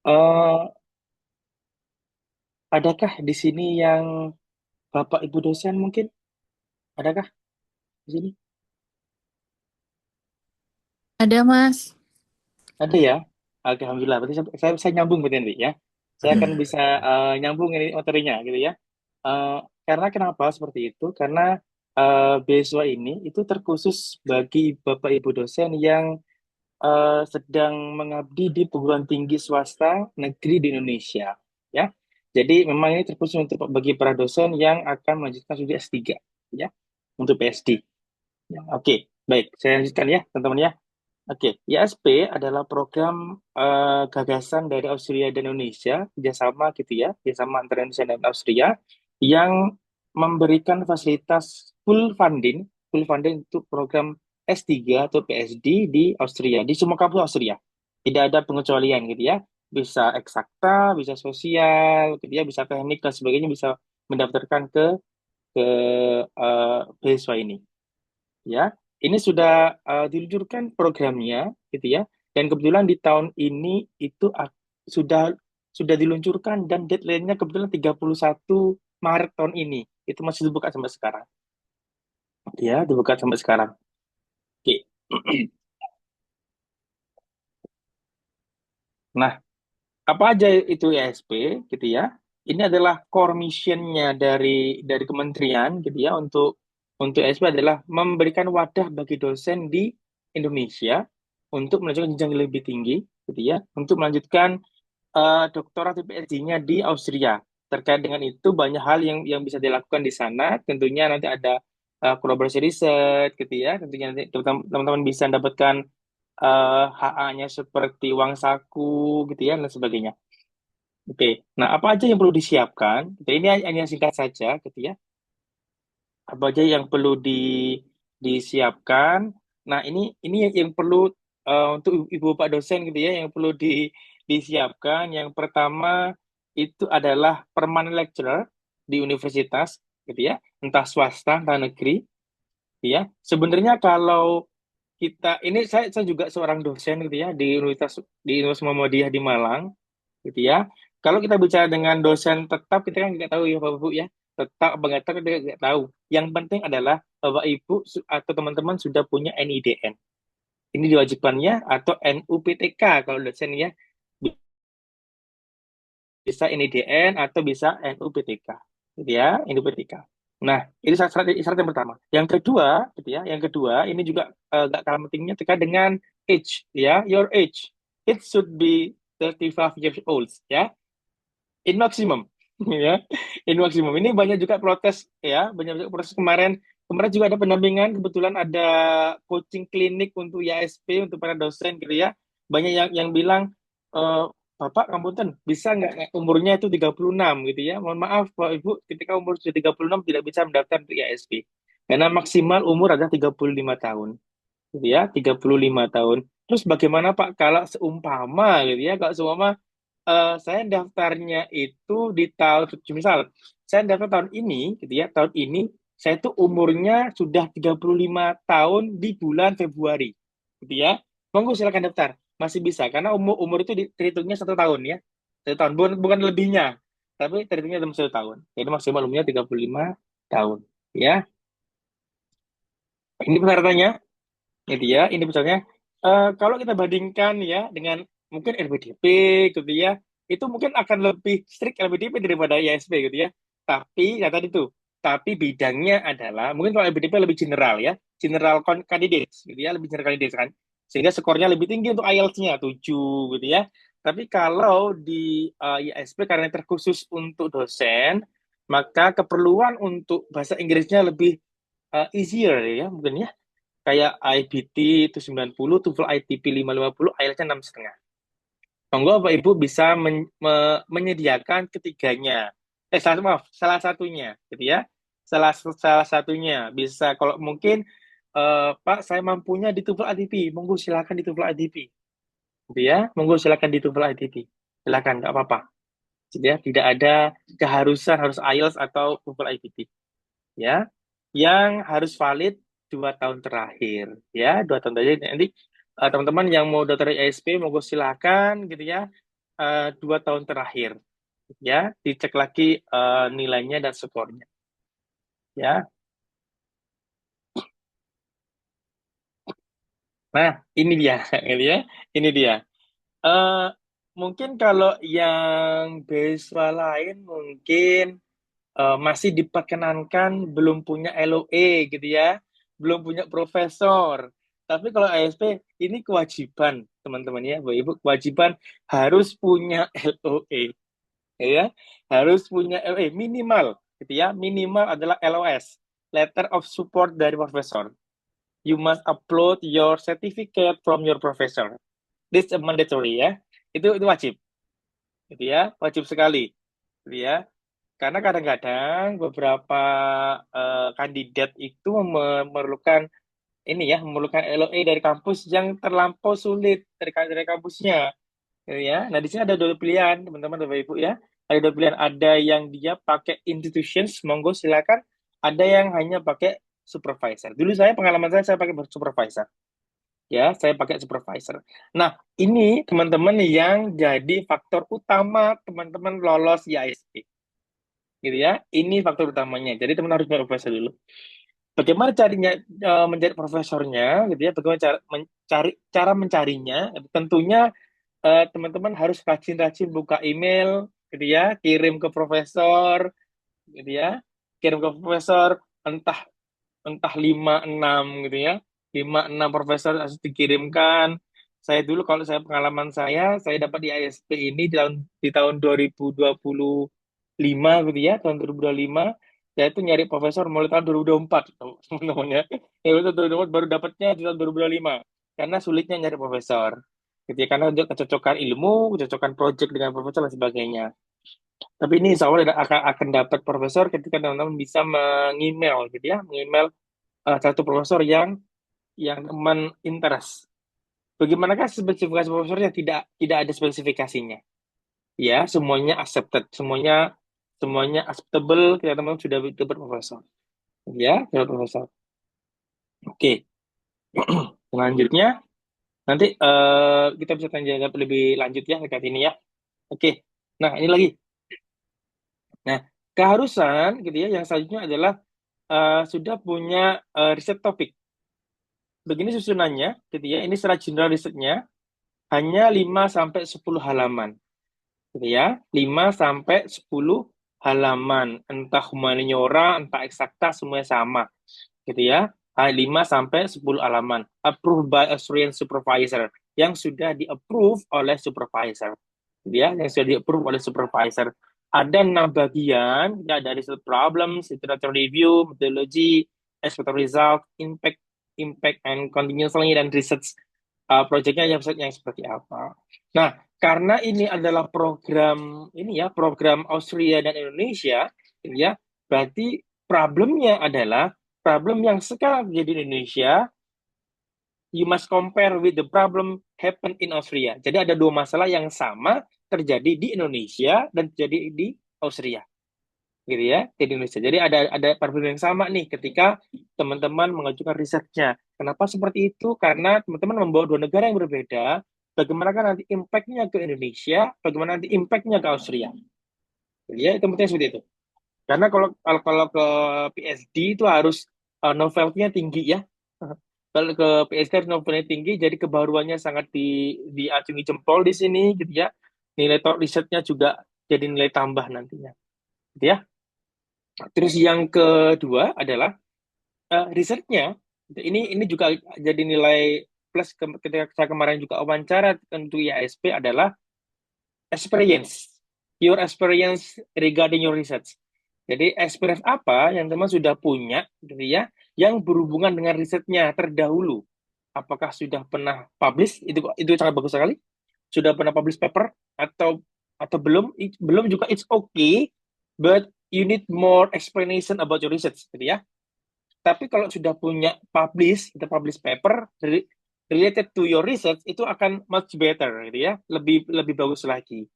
Eh, adakah di sini yang Bapak Ibu dosen mungkin? Adakah di sini? Ada, Mas. Ada ya? Alhamdulillah. Berarti saya bisa nyambung berarti nanti ya. Saya akan bisa nyambung ini materinya gitu ya. Eh, karena kenapa seperti itu? Karena beasiswa ini itu terkhusus bagi Bapak Ibu dosen yang sedang mengabdi di perguruan tinggi swasta negeri di Indonesia, ya. Jadi memang ini terkhusus untuk bagi para dosen yang akan melanjutkan studi S3, ya, untuk PSD. Ya, oke, baik, saya lanjutkan ya, teman-teman ya. Oke, ISP adalah program gagasan dari Austria dan Indonesia, kerjasama gitu ya, kerjasama antara Indonesia dan Austria, yang memberikan fasilitas full funding untuk program S3 atau PSD di Austria, di semua kampus Austria. Tidak ada pengecualian gitu ya. Bisa eksakta, bisa sosial, gitu ya, bisa teknik dan sebagainya bisa mendaftarkan ke beasiswa ini ya. Ini sudah diluncurkan programnya gitu ya. Dan kebetulan di tahun ini itu sudah sudah diluncurkan dan deadline-nya kebetulan 31 Maret tahun ini. Itu masih dibuka sampai sekarang. Ya, dibuka sampai sekarang. Oke. Nah, apa aja itu ISP gitu ya? Ini adalah core mission-nya dari kementerian gitu ya untuk ISP adalah memberikan wadah bagi dosen di Indonesia untuk melanjutkan jenjang yang lebih tinggi gitu ya, untuk melanjutkan doktorat atau PhD-nya di Austria. Terkait dengan itu banyak hal yang bisa dilakukan di sana. Tentunya nanti ada kolaborasi riset gitu ya. Tentunya nanti teman-teman bisa mendapatkan HA-nya seperti uang saku gitu ya dan sebagainya. Oke, nah apa aja yang perlu disiapkan? Gitu, ini hanya singkat saja, gitu ya. Apa aja yang perlu disiapkan? Nah, ini yang perlu untuk ibu bapak dosen gitu ya, yang perlu disiapkan. Yang pertama itu adalah permanent lecturer di universitas, gitu ya, entah swasta, entah negeri, gitu ya. Sebenarnya kalau kita ini saya juga seorang dosen gitu ya di Universitas Muhammadiyah di Malang gitu ya. Kalau kita bicara dengan dosen tetap, kita kan nggak tahu ya Bapak Ibu ya, tetap apa nggak tahu kita nggak tahu. Yang penting adalah Bapak Ibu atau teman-teman sudah punya NIDN. Ini diwajibkannya atau NUPTK kalau dosen ya, bisa NIDN atau bisa NUPTK, gitu ya, NUPTK. Nah, ini syarat yang pertama. Yang kedua, gitu ya, yang kedua ini juga nggak kalah pentingnya terkait dengan age, ya, your age. It should be 35 years old, ya in maximum ya in maximum ini banyak juga protes ya banyak juga protes kemarin kemarin juga ada pendampingan kebetulan ada coaching klinik untuk IASP untuk para dosen gitu ya banyak yang bilang Bapak Kampunten bisa nggak umurnya itu 36 gitu ya mohon maaf Pak Ibu ketika umur sudah 36 tidak bisa mendaftar untuk IASP karena maksimal umur adalah 35 tahun gitu ya 35 tahun terus bagaimana Pak kalau seumpama gitu ya kalau seumpama saya daftarnya itu di tahun, misal, saya daftar tahun ini, gitu ya, tahun ini, saya tuh umurnya sudah 35 tahun di bulan Februari, gitu ya. Monggo silakan daftar, masih bisa, karena umur itu terhitungnya 1 tahun ya, 1 tahun, bukan lebihnya, tapi terhitungnya dalam 1 tahun. Jadi maksimal umurnya 35 tahun, ya. Ini persyaratannya, gitu ya, ini misalnya kalau kita bandingkan ya dengan mungkin LPDP gitu ya itu mungkin akan lebih strict LPDP daripada ISP gitu ya tapi ya tadi tuh tapi bidangnya adalah mungkin kalau LPDP lebih general ya general candidates gitu ya lebih general candidates kan sehingga skornya lebih tinggi untuk IELTS-nya 7 gitu ya tapi kalau di ISP karena terkhusus untuk dosen maka keperluan untuk bahasa Inggrisnya lebih easier ya mungkin ya kayak IBT itu 90, TOEFL ITP 550, IELTS-nya 6,5. Monggo Bapak Ibu bisa menyediakan ketiganya. Salah satunya, gitu ya. Salah satunya bisa kalau mungkin Pak saya mampunya di TOEFL ITP, monggo silakan di TOEFL ITP, gitu ya. Monggo silakan di TOEFL ITP. Silakan, nggak apa-apa. Gitu ya, tidak ada keharusan harus IELTS atau TOEFL ITP, ya. Yang harus valid 2 tahun terakhir, ya 2 tahun terakhir. Nanti teman-teman yang mau daftar ISP, monggo silakan, gitu ya. 2 tahun terakhir. Ya, dicek lagi nilainya dan skornya. Ya, nah ini dia, ini ya, ini dia. Eh, Mungkin kalau yang beasiswa lain mungkin masih diperkenankan belum punya LOE gitu ya, belum punya profesor. Tapi kalau ASP ini kewajiban teman-teman ya, Bu Ibu, kewajiban harus punya LOE ya, harus punya LOE minimal gitu ya, minimal adalah LOS, letter of support dari profesor. You must upload your certificate from your professor. This is mandatory ya. Itu wajib gitu ya, wajib sekali gitu ya. Karena kadang-kadang beberapa kandidat itu memerlukan ini ya, memerlukan LOE dari kampus yang terlampau sulit dari kampusnya, gitu ya. Nah, di sini ada dua pilihan, teman-teman, Bapak Ibu ya. Ada dua pilihan. Ada yang dia pakai institutions, monggo silakan. Ada yang hanya pakai supervisor. Dulu pengalaman saya pakai supervisor. Ya, saya pakai supervisor. Nah, ini teman-teman yang jadi faktor utama teman-teman lolos IASP gitu ya. Ini faktor utamanya. Jadi teman harus profesor dulu. Bagaimana carinya mencari profesornya gitu ya? Bagaimana cara mencarinya? Tentunya teman-teman harus rajin-rajin buka email gitu ya, kirim ke profesor gitu ya. Kirim ke profesor entah entah 5 6 gitu ya. 5 6 profesor harus dikirimkan. Saya dulu kalau pengalaman saya dapat di ISP ini di tahun 2025 gitu ya, tahun 2025 saya itu nyari profesor mulai tahun 2024 teman-teman ya. Ya itu 2024 baru dapatnya di tahun 2025 karena sulitnya nyari profesor. Gitu ya, karena untuk kecocokan ilmu, kecocokan project dengan profesor dan sebagainya. Tapi ini insya Allah akan dapat profesor ketika teman-teman bisa mengemail gitu ya, mengemail satu profesor yang teman interest. Bagaimanakah spesifikasi profesornya? Tidak ada spesifikasinya. Ya, semuanya accepted, semuanya semuanya acceptable. Kita teman sudah dapat profesor. Ya, dapat profesor. Oke, selanjutnya nanti kita bisa tanya jawab lebih lanjut ya terkait ini ya. Oke, nah ini lagi. Nah, keharusan gitu ya. Yang selanjutnya adalah sudah punya riset topik. Begini susunannya, gitu ya. Ini secara general risetnya hanya 5 sampai 10 halaman, gitu ya. 5 sampai 10 halaman, entah humaniora, entah eksakta, semuanya sama, gitu ya. 5 sampai 10 halaman. Approved by Australian supervisor, yang sudah di-approve oleh supervisor. Gitu ya, yang sudah di-approve oleh supervisor. Ada 6 bagian, ya, dari problems, literature review, methodology, expected result, impact, impact and continuously, dan research proyeknya yang seperti apa. Nah, karena ini adalah program Austria dan Indonesia, gitu ya, berarti problemnya adalah problem yang sekarang terjadi di Indonesia, you must compare with the problem happen in Austria. Jadi ada dua masalah yang sama terjadi di Indonesia dan terjadi di Austria, gitu ya, di Indonesia. Jadi ada problem yang sama nih ketika teman-teman mengajukan risetnya. Kenapa seperti itu? Karena teman-teman membawa dua negara yang berbeda. Bagaimana kan nanti impact-nya ke Indonesia, bagaimana nanti impact-nya ke Austria. Jadi ya, itu penting seperti itu. Karena kalau ke PSD itu harus novelty-nya tinggi ya. Kalau ke PSD harus novelty tinggi, jadi kebaruannya sangat diacungi jempol di sini gitu ya. Nilai risetnya juga jadi nilai tambah nantinya. Gitu ya. Terus yang kedua adalah risetnya. Ini juga jadi nilai plus ketika saya kemarin juga wawancara tentu IASP adalah experience. Your experience regarding your research. Jadi experience apa yang teman sudah punya, gitu ya, yang berhubungan dengan risetnya terdahulu. Apakah sudah pernah publish? Itu sangat bagus sekali. Sudah pernah publish paper atau belum? Belum juga it's okay, but you need more explanation about your research, gitu ya. Tapi kalau sudah punya kita publish paper related to your research, itu akan much better, gitu ya, lebih lebih bagus lagi.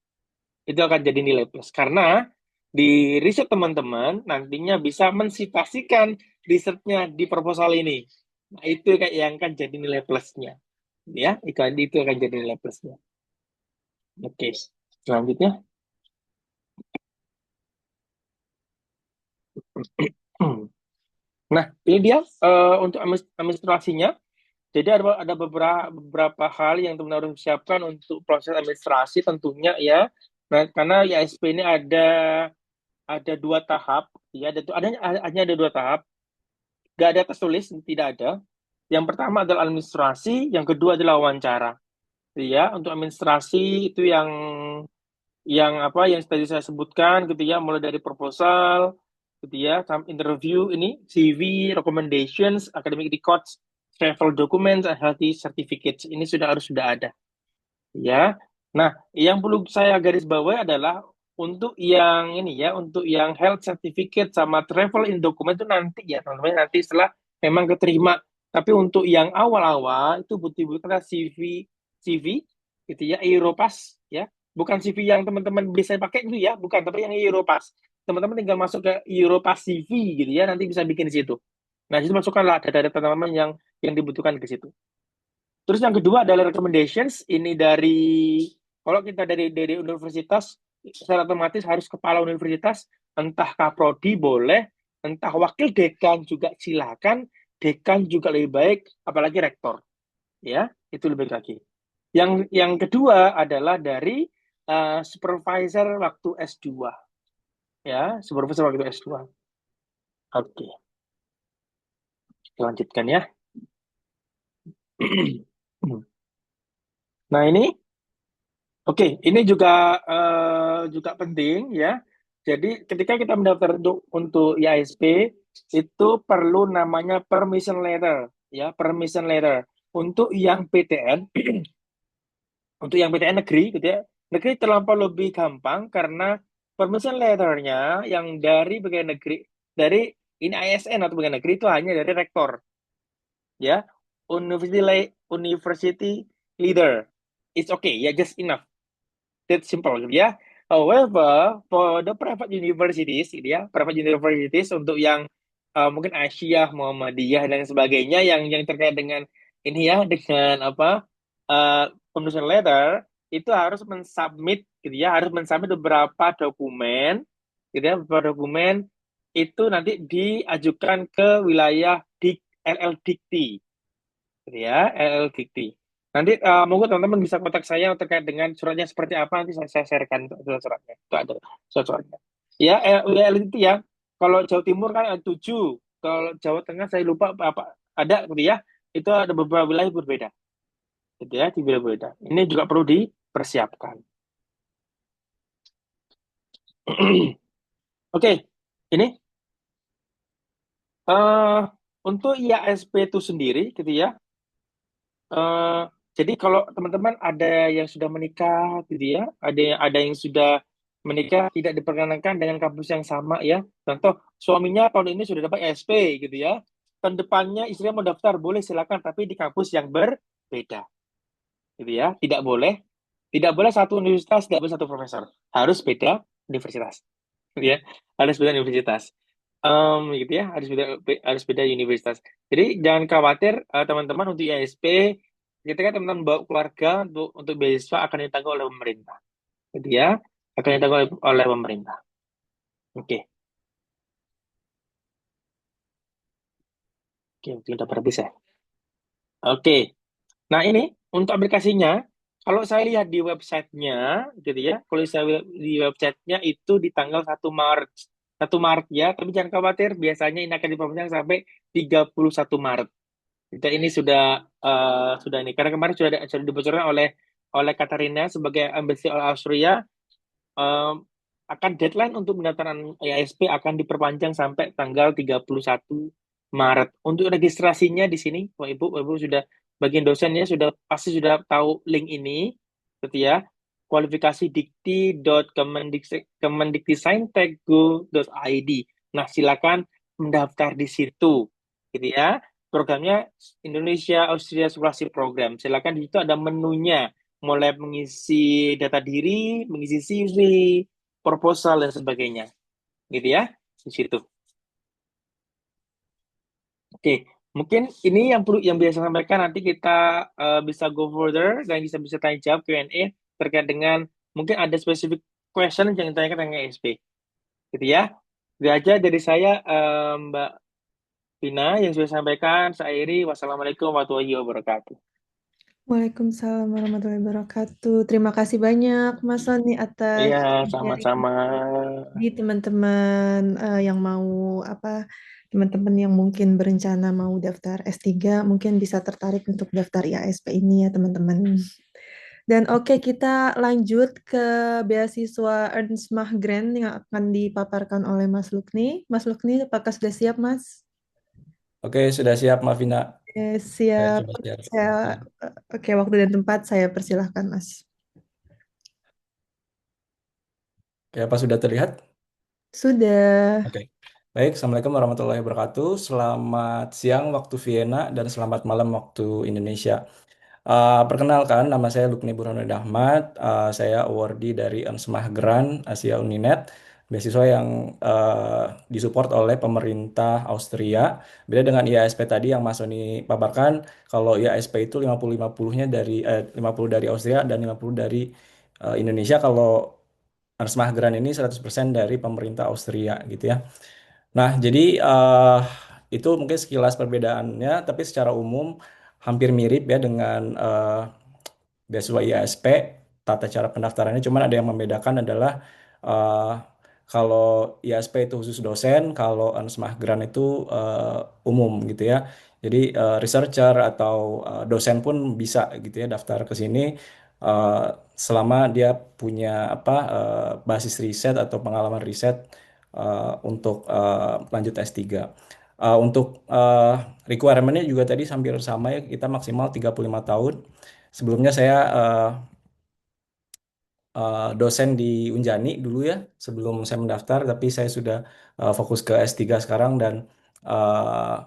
Itu akan jadi nilai plus karena di riset teman-teman nantinya bisa mensitasikan risetnya di proposal ini. Nah, itu kayak yang akan jadi nilai plusnya, ya. Itu akan jadi nilai plusnya. Oke. Selanjutnya, nah ini dia untuk administrasinya. Jadi ada beberapa hal yang teman-teman harus siapkan untuk proses administrasi tentunya ya. Nah, karena ISP ini ada dua tahap, ya, hanya ada dua tahap, nggak ada tertulis, tidak ada. Yang pertama adalah administrasi, yang kedua adalah wawancara. Ya, untuk administrasi itu yang apa yang tadi saya sebutkan gitu ya, mulai dari proposal gitu ya, interview ini, CV, recommendations, academic records, travel documents, and healthy certificates. Ini sudah ada ya. Nah, yang perlu saya garis bawahi adalah untuk yang ini ya, untuk yang health certificate sama travel in document itu nanti ya, teman-teman, nanti setelah memang keterima. Tapi untuk yang awal-awal itu butuh CV gitu ya, Europass ya. Bukan CV yang teman-teman bisa pakai itu ya, bukan, tapi yang Europass. Teman-teman tinggal masuk ke Europass CV gitu ya, nanti bisa bikin di situ. Nah, itu masukkanlah data-data teman-teman yang dibutuhkan ke situ. Terus yang kedua adalah recommendations. Ini kalau kita dari universitas, secara otomatis harus kepala universitas, entah kaprodi boleh, entah wakil dekan juga silakan, dekan juga lebih baik, apalagi rektor. Ya, itu lebih baik lagi. Yang kedua adalah dari supervisor waktu S2. Ya, supervisor waktu S2. Oke, kita lanjutkan ya. Nah, oke, ini juga penting ya. Jadi ketika kita mendaftar untuk IASP itu perlu namanya permission letter ya, permission letter. Untuk yang PTN, untuk yang PTN negeri gitu ya. Negeri terlampau lebih gampang karena permission letternya yang dari bagian negeri, dari ini ASN atau bagian negeri itu hanya dari rektor ya. University leader. It's okay ya, just enough. That's simple gitu ya. However, for the private universities, gitu ya, private universities untuk yang mungkin Asia, Muhammadiyah dan sebagainya yang terkait dengan ini ya, dengan apa penulisan letter itu harus mensubmit gitu ya, harus mensubmit beberapa dokumen, gitu ya, beberapa dokumen itu nanti diajukan ke wilayah LL Dikti gitu ya, LL Dikti. Nanti monggo teman-teman bisa kontak saya terkait dengan suratnya seperti apa, nanti saya sharekan surat-suratnya. Itu ada surat-suratnya. Ya, LL Dikti ya. Kalau Jawa Timur kan ada 7, kalau Jawa Tengah saya lupa apa ada gitu ya. Itu ada beberapa wilayah berbeda. Gitu ya, di wilayah berbeda. Ini juga perlu dipersiapkan. Oke, ini eh untuk IASP itu sendiri gitu ya. Eh, jadi kalau teman-teman ada yang sudah menikah, gitu ya, ada yang sudah menikah tidak diperkenankan dengan kampus yang sama ya. Contoh suaminya tahun ini sudah dapat SP gitu ya. Tahun depannya istrinya mau daftar boleh silakan, tapi di kampus yang berbeda, gitu ya. Tidak boleh satu universitas, tidak boleh satu profesor. Harus beda universitas, gitu ya. Harus beda universitas. Gitu ya, harus beda universitas. Jadi jangan khawatir teman-teman untuk ISP, ketika teman-teman bawa keluarga untuk beasiswa akan ditanggung oleh pemerintah, gitu ya, akan ditanggung oleh pemerintah. Oke, oke, mungkin udah habis ya. Oke, nah ini untuk aplikasinya, kalau saya lihat di websitenya, gitu ya, kalau saya lihat di websitenya itu di tanggal 1 Maret, 1 Maret ya, tapi jangan khawatir, biasanya ini akan diperpanjang sampai 31 Maret. Kita ini sudah ini karena kemarin sudah dibocorkan oleh Katarina sebagai Embassy of Austria, em, akan deadline untuk pendaftaran IASP akan diperpanjang sampai tanggal 31 Maret. Untuk registrasinya di sini, Bapak Ibu sudah bagian dosennya sudah pasti sudah tahu link ini, gitu ya. Kualifikasi dikti.kemendiktisaintek.go.id. Nah, silakan mendaftar di situ, gitu ya. Programnya Indonesia Austria Scholarship Program. Silakan di situ ada menunya, mulai mengisi data diri, mengisi CV, proposal dan sebagainya, gitu ya, di situ. Oke, mungkin ini yang biasa sampaikan, nanti kita bisa go further dan bisa bisa tanya jawab Q&A terkait dengan mungkin ada spesifik question yang ditanyakan dengan ESP, gitu ya. Itu aja dari saya, Mbak Vina yang sudah sampaikan. Saya akhiri. Wassalamualaikum warahmatullahi wabarakatuh. Waalaikumsalam warahmatullahi wabarakatuh. Terima kasih banyak Mas Sony atas Iya, sharing sama-sama. di teman-teman yang mau apa teman-teman yang mungkin berencana mau daftar S3 mungkin bisa tertarik untuk daftar IASP ini ya teman-teman. Dan oke, kita lanjut ke beasiswa Ernst Mach Grant yang akan dipaparkan oleh Mas Lukni. Mas Lukni, apakah sudah siap, Mas? Oke, sudah siap, Mavina. Saya Siap. sudah siap. Saya, oke, waktu dan tempat saya persilahkan, Mas. Oke, apa sudah terlihat? Sudah. Oke. Baik, Assalamualaikum warahmatullahi wabarakatuh. Selamat siang waktu Vienna dan selamat malam waktu Indonesia. Perkenalkan, nama saya Lukni Burhanuddin Ahmad. Saya awardee dari Ansmah Grant Asia Uninet, beasiswa yang disupport oleh pemerintah Austria. Beda dengan IASP tadi yang Mas Soni paparkan, kalau IASP itu 50-50-nya dari 50 dari Austria dan 50 dari Indonesia. Kalau Ansmah Grant ini 100% dari pemerintah Austria gitu ya. Nah, jadi itu mungkin sekilas perbedaannya, tapi secara umum hampir mirip ya dengan beasiswa IASP. Tata cara pendaftarannya, cuman ada yang membedakan adalah eh, kalau IASP itu khusus dosen, kalau Ansmah Grant itu umum gitu ya. Jadi researcher atau dosen pun bisa gitu ya daftar ke sini eh, selama dia punya apa basis riset atau pengalaman riset untuk lanjut S3. Untuk requirement-nya juga tadi hampir sama ya, kita maksimal 35 tahun. Sebelumnya saya dosen di Unjani dulu ya, sebelum saya mendaftar, tapi saya sudah fokus ke S3 sekarang dan eh,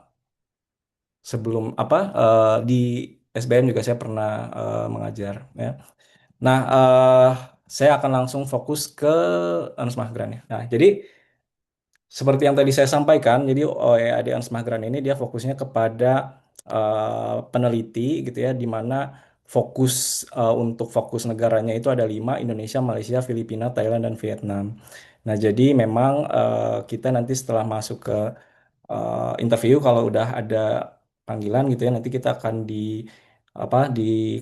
sebelum di SBM juga saya pernah mengajar ya. Nah, saya akan langsung fokus ke Ernst Mahgran ya. Nah, jadi seperti yang tadi saya sampaikan, jadi OEAD Ernst Mahgran ini dia fokusnya kepada peneliti gitu ya, di mana untuk fokus negaranya itu ada 5, Indonesia, Malaysia, Filipina, Thailand, dan Vietnam. Nah, jadi memang kita nanti setelah masuk ke interview, kalau udah ada panggilan gitu ya, nanti kita akan di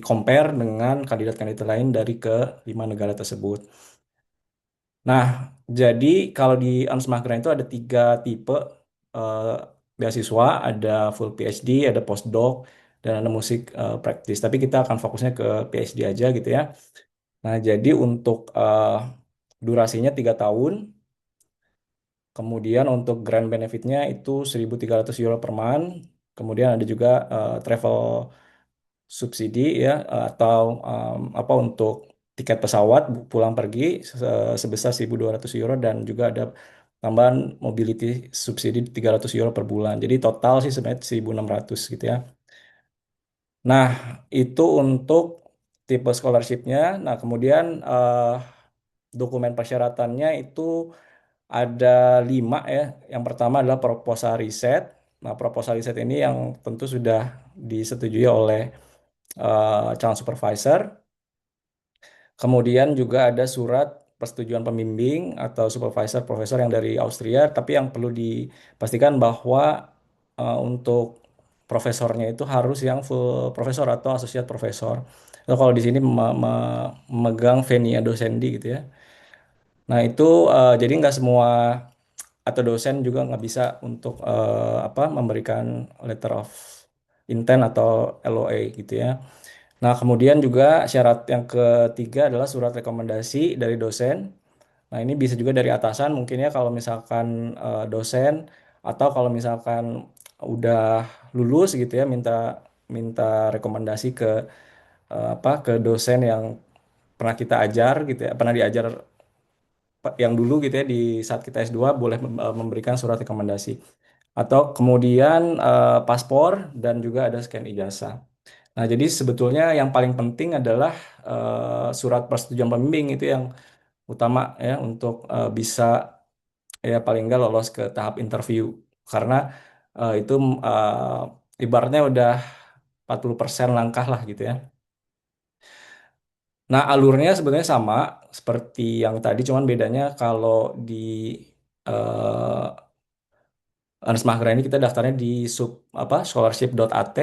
compare dengan kandidat-kandidat lain dari ke 5 negara tersebut. Nah, jadi kalau di Ansmahgran itu ada 3 tipe eh, beasiswa, ada full PhD, ada postdoc, dan ada musik practice. Tapi kita akan fokusnya ke PhD aja gitu ya. Nah, jadi untuk durasinya 3 tahun, kemudian untuk grant benefitnya itu 1.300 euro per month, kemudian ada juga travel subsidi ya atau apa untuk tiket pesawat pulang pergi sebesar 1.200 euro dan juga ada tambahan mobility subsidi 300 euro per bulan. Jadi total sih sebenarnya 1.600 gitu ya. Nah, itu untuk tipe scholarship-nya. Nah, kemudian dokumen persyaratannya itu ada 5 ya. Yang pertama adalah proposal riset. Nah, proposal riset ini yang tentu sudah disetujui oleh calon supervisor. Kemudian juga ada surat persetujuan pembimbing atau supervisor profesor yang dari Austria, tapi yang perlu dipastikan bahwa untuk profesornya itu harus yang full profesor atau associate profesor. Atau kalau di sini memegang venia docendi gitu ya. Nah itu jadi nggak semua atau dosen juga nggak bisa untuk memberikan letter of intent atau LOA gitu ya. Nah, kemudian juga syarat yang ketiga adalah surat rekomendasi dari dosen. Nah, ini bisa juga dari atasan mungkin ya kalau misalkan dosen atau kalau misalkan udah lulus gitu ya minta minta rekomendasi ke dosen yang pernah kita ajar gitu ya, pernah diajar yang dulu gitu ya di saat kita S2 boleh memberikan surat rekomendasi. Atau kemudian paspor dan juga ada scan ijazah. Nah, jadi sebetulnya yang paling penting adalah surat persetujuan pembimbing itu yang utama ya untuk bisa ya paling nggak lolos ke tahap interview. Karena itu ibaratnya udah 40% langkah lah gitu ya. Nah, alurnya sebenarnya sama seperti yang tadi, cuman bedanya kalau di eh Ernst Mahgra ini kita daftarnya di sub apa scholarship.at.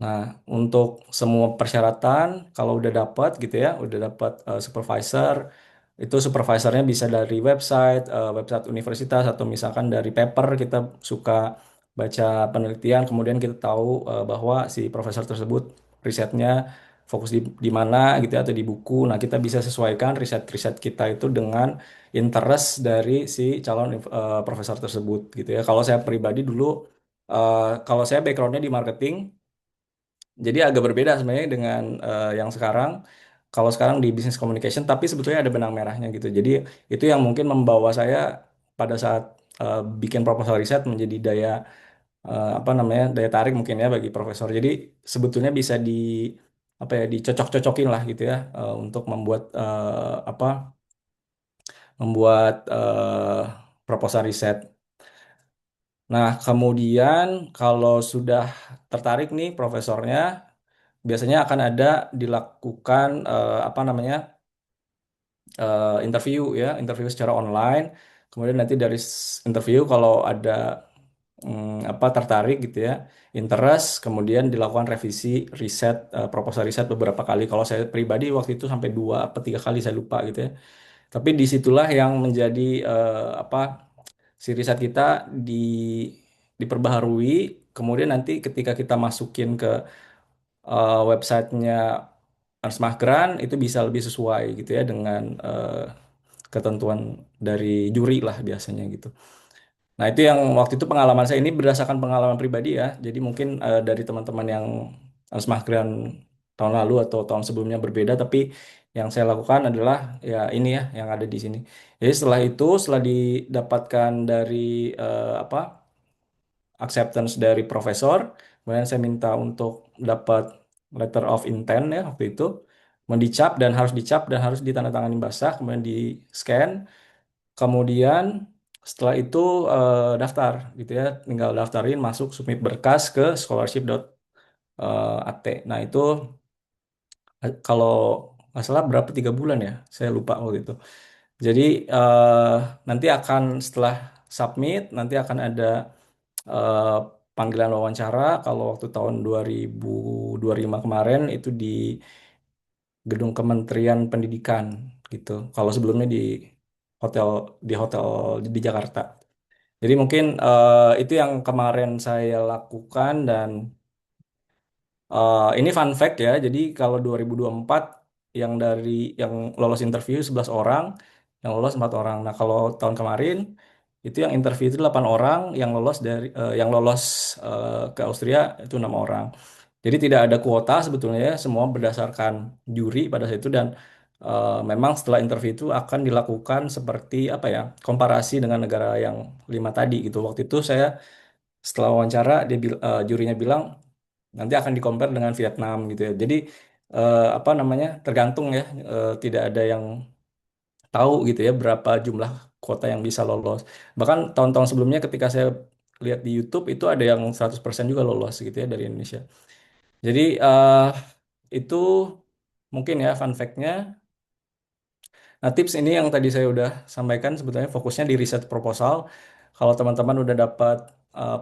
Nah, untuk semua persyaratan, kalau udah dapat gitu ya, udah dapat supervisor, itu supervisornya bisa dari website, website universitas, atau misalkan dari paper kita suka baca penelitian, kemudian kita tahu bahwa si profesor tersebut risetnya fokus di mana gitu ya, atau di buku. Nah, kita bisa sesuaikan riset-riset kita itu dengan interest dari si calon profesor tersebut gitu ya. Kalau saya pribadi dulu, kalau saya backgroundnya di marketing, jadi agak berbeda sebenarnya dengan yang sekarang. Kalau sekarang di business communication, tapi sebetulnya ada benang merahnya gitu. Jadi itu yang mungkin membawa saya pada saat bikin proposal riset menjadi daya apa namanya daya tarik mungkin ya bagi profesor. Jadi sebetulnya bisa di apa ya dicocok-cocokin lah gitu ya untuk membuat apa membuat proposal riset. Nah, kemudian kalau sudah tertarik nih profesornya, biasanya akan ada dilakukan apa namanya interview ya, interview secara online. Kemudian nanti dari interview kalau ada apa tertarik gitu ya, interest, kemudian dilakukan revisi riset, proposal riset beberapa kali. Kalau saya pribadi waktu itu sampai 2 atau 3 kali saya lupa gitu ya. Tapi disitulah yang menjadi apa si riset kita di diperbaharui. Kemudian nanti ketika kita masukin ke websitenya Ernst Mahgran itu bisa lebih sesuai gitu ya dengan ketentuan dari juri lah biasanya gitu. Nah itu yang waktu itu pengalaman saya ini berdasarkan pengalaman pribadi ya. Jadi mungkin dari teman-teman yang Ernst Mahgran tahun lalu atau tahun sebelumnya berbeda, tapi yang saya lakukan adalah ya ini ya yang ada di sini. Jadi setelah itu, setelah didapatkan dari apa acceptance dari profesor, kemudian saya minta untuk dapat letter of intent ya waktu itu, mau dicap dan harus dicap dan harus ditandatangani basah, kemudian di scan, kemudian setelah itu daftar gitu ya, tinggal daftarin masuk submit berkas ke scholarship.at. Nah itu kalau nggak salah berapa 3 bulan ya, saya lupa waktu itu. Jadi nanti akan setelah submit nanti akan ada eh, panggilan wawancara. Kalau waktu tahun 2025 kemarin itu di gedung Kementerian Pendidikan gitu. Kalau sebelumnya hotel di hotel di Jakarta. Jadi mungkin itu yang kemarin saya lakukan dan ini fun fact ya. Jadi kalau 2024 yang lolos interview 11 orang, yang lolos 4 orang. Nah, kalau tahun kemarin itu yang interview itu 8 orang, yang lolos ke Austria itu 6 orang. Jadi tidak ada kuota sebetulnya ya, semua berdasarkan juri pada saat itu dan memang setelah interview itu akan dilakukan seperti apa ya, komparasi dengan negara yang 5 tadi gitu. Waktu itu saya setelah wawancara jurinya bilang nanti akan di-compare dengan Vietnam gitu ya. Jadi apa namanya tergantung ya, tidak ada yang tahu gitu ya berapa jumlah kuota yang bisa lolos. Bahkan tahun-tahun sebelumnya ketika saya lihat di YouTube itu ada yang 100% juga lolos gitu ya dari Indonesia. Jadi itu mungkin ya fun fact-nya. Nah, tips ini yang tadi saya udah sampaikan sebetulnya fokusnya di riset proposal. Kalau teman-teman udah dapat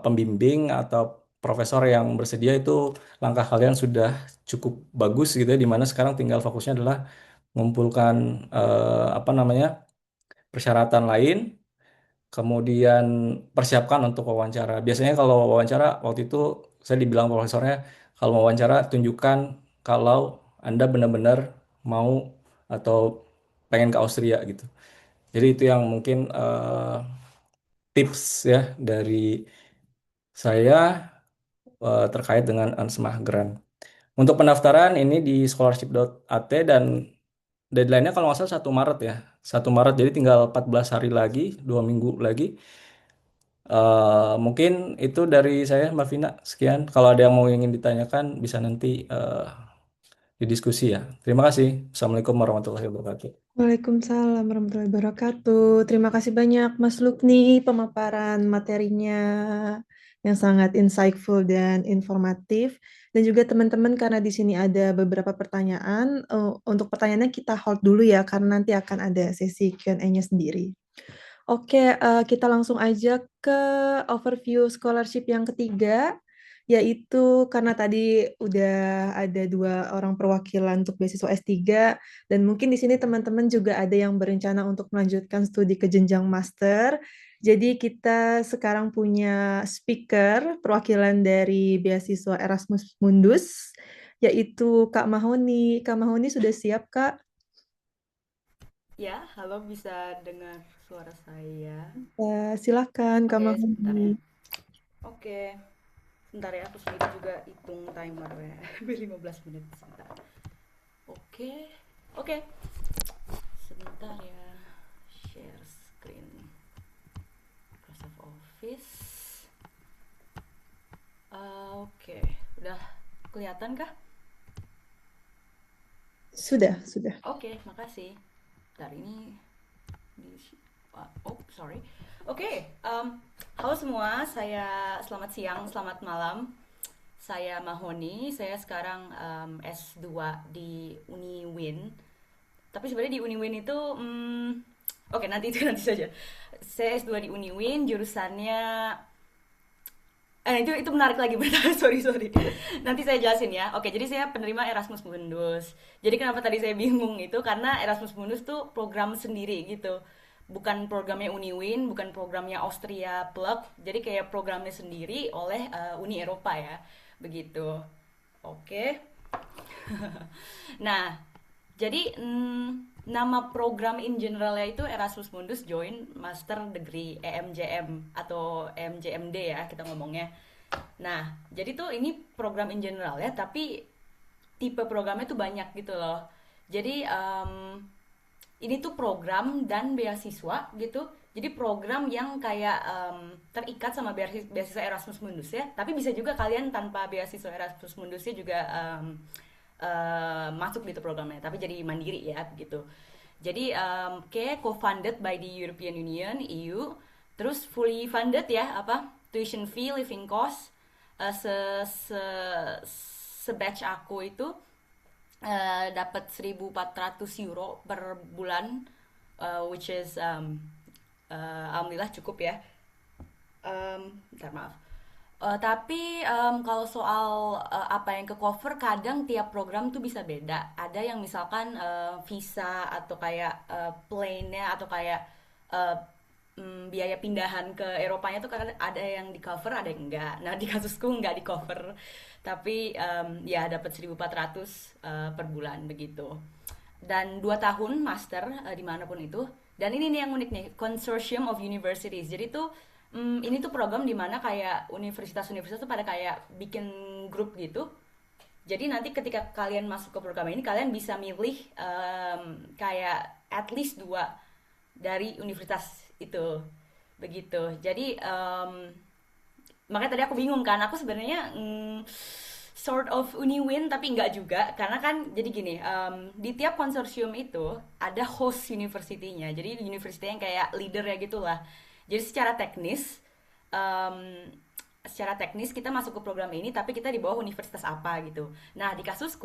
pembimbing atau profesor yang bersedia itu langkah kalian sudah cukup bagus gitu ya, di mana sekarang tinggal fokusnya adalah mengumpulkan apa namanya persyaratan lain, kemudian persiapkan untuk wawancara. Biasanya kalau wawancara waktu itu saya dibilang profesornya, kalau wawancara tunjukkan kalau Anda benar-benar mau atau pengen ke Austria gitu. Jadi itu yang mungkin tips ya dari saya terkait dengan Ansmah Grant. Untuk pendaftaran ini di scholarship.at dan deadline-nya kalau nggak salah 1 Maret ya. 1 Maret jadi tinggal 14 hari lagi, 2 minggu lagi. Mungkin itu dari saya Mbak Vina. Sekian. Kalau ada yang mau ingin ditanyakan bisa nanti didiskusi ya. Terima kasih. Assalamualaikum warahmatullahi wabarakatuh. Waalaikumsalam warahmatullahi wabarakatuh. Terima kasih banyak Mas Lukni pemaparan materinya. yang sangat insightful dan informatif. Dan juga teman-teman karena di sini ada beberapa pertanyaan, untuk pertanyaannya kita hold dulu ya karena nanti akan ada sesi Q&A-nya sendiri. Oke, kita langsung aja ke overview scholarship yang ketiga, yaitu karena tadi udah ada 2 orang perwakilan untuk beasiswa S3, dan mungkin di sini teman-teman juga ada yang berencana untuk melanjutkan studi ke jenjang master. Jadi kita sekarang punya speaker perwakilan dari beasiswa Erasmus Mundus, yaitu Kak Mahoni. Kak Mahoni sudah siap, Kak? Ya, halo, bisa dengar suara saya? Silakan, Kak Oke, sebentar Mahoni. ya. Oke, sebentar ya, aku sendiri juga hitung timer ya. 15 menit, sebentar. Oke, oke, sebentar ya. Share screen Microsoft Office. Oke, udah kelihatan kah? Sudah, sudah. Oke, makasih. Bentar, ini di sorry. Oke, halo semua, selamat siang, selamat malam. Saya Mahoni, saya sekarang S2 di UniWin. Tapi sebenarnya di UniWin itu, oke, nanti itu nanti saja. Saya S2 di UniWin, jurusannya itu menarik lagi, bentar, sorry. Nanti saya jelasin ya. Oke, jadi saya penerima Erasmus Mundus. Jadi kenapa tadi saya bingung itu karena Erasmus Mundus tuh program sendiri gitu. Bukan programnya Uniwin, bukan programnya Austria Plug. Jadi kayak programnya sendiri oleh Uni Eropa ya. Begitu. Oke. Nah, jadi nama program in generalnya itu Erasmus Mundus Joint Master Degree EMJM atau EMJMD ya kita ngomongnya. Nah, jadi tuh ini program in general ya, tapi tipe programnya tuh banyak gitu loh. Jadi ini tuh program dan beasiswa gitu. Jadi program yang kayak terikat sama beasiswa Erasmus Mundus ya. Tapi bisa juga kalian tanpa beasiswa Erasmus Mundusnya juga masuk gitu programnya. Tapi jadi mandiri ya gitu. Jadi kayak co-funded by the European Union (EU), terus fully funded ya tuition fee, living cost, se batch aku itu dapat 1.400 euro per bulan, which is alhamdulillah cukup ya. Bentar, maaf. Tapi kalau soal apa yang ke cover, kadang tiap program tuh bisa beda. Ada yang misalkan visa atau kayak plane-nya atau kayak uh, biaya pindahan ke Eropanya tuh kadang ada yang di cover, ada yang enggak. Nah di kasusku enggak di cover, tapi ya dapat 1.400 per bulan begitu. Dan 2 tahun master dimanapun itu. Dan ini nih yang unik nih, Consortium of Universities. Jadi tuh ini tuh program dimana kayak universitas-universitas tuh pada kayak bikin grup gitu. Jadi nanti ketika kalian masuk ke program ini, kalian bisa milih kayak at least 2 dari universitas itu, begitu. Jadi makanya tadi aku bingung kan, aku sebenarnya sort of Uniwin tapi enggak juga, karena kan jadi gini, di tiap konsorsium itu ada host university-nya, jadi university yang kayak leader ya gitulah. Jadi secara teknis kita masuk ke program ini tapi kita di bawah universitas apa gitu. Nah di kasus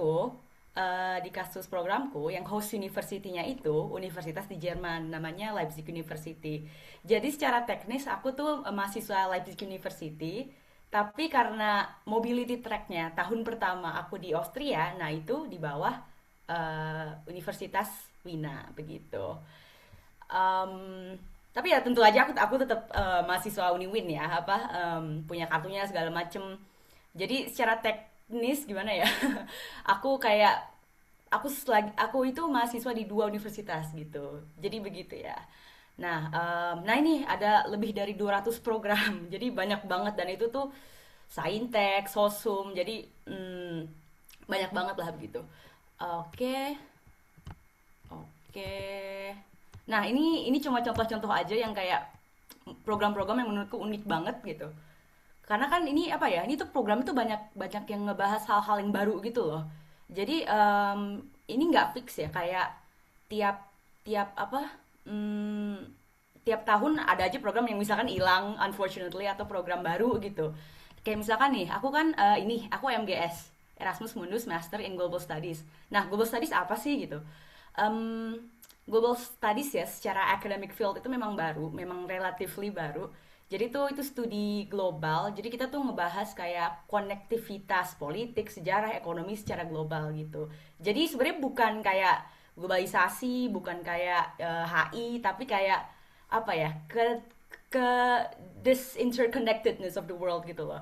programku yang host university-nya itu universitas di Jerman namanya Leipzig University. Jadi secara teknis aku tuh mahasiswa Leipzig University, tapi karena mobility track-nya tahun pertama aku di Austria, nah itu di bawah Universitas Wina begitu. Um, tapi ya tentu aja aku tetap mahasiswa Uniwin ya, punya kartunya segala macem. Jadi secara teknis gimana ya? aku kayak aku itu mahasiswa di 2 universitas gitu. Jadi begitu ya. Nah ini ada lebih dari 200 program. Jadi banyak banget, dan itu tuh saintek, sosum. Jadi banyak banget lah begitu. Oke. Oke. Nah, ini cuma contoh-contoh aja yang kayak program-program yang menurutku unik banget gitu. Karena kan ini apa ya? Ini tuh program itu banyak banyak yang ngebahas hal-hal yang baru gitu loh. Jadi ini nggak fix ya, kayak tiap tiap apa? tiap tahun ada aja program yang misalkan hilang unfortunately atau program baru gitu. Kayak misalkan nih, aku kan aku MGS, Erasmus Mundus Master in Global Studies. Nah, Global Studies apa sih gitu? Em, Global Studies ya secara academic field itu memang baru, memang relatively baru. Jadi tuh itu studi global. Jadi kita tuh ngebahas kayak konektivitas politik, sejarah, ekonomi secara global gitu. Jadi sebenarnya bukan kayak globalisasi, bukan kayak HI, tapi kayak apa ya? Ke this interconnectedness of the world gitu loh.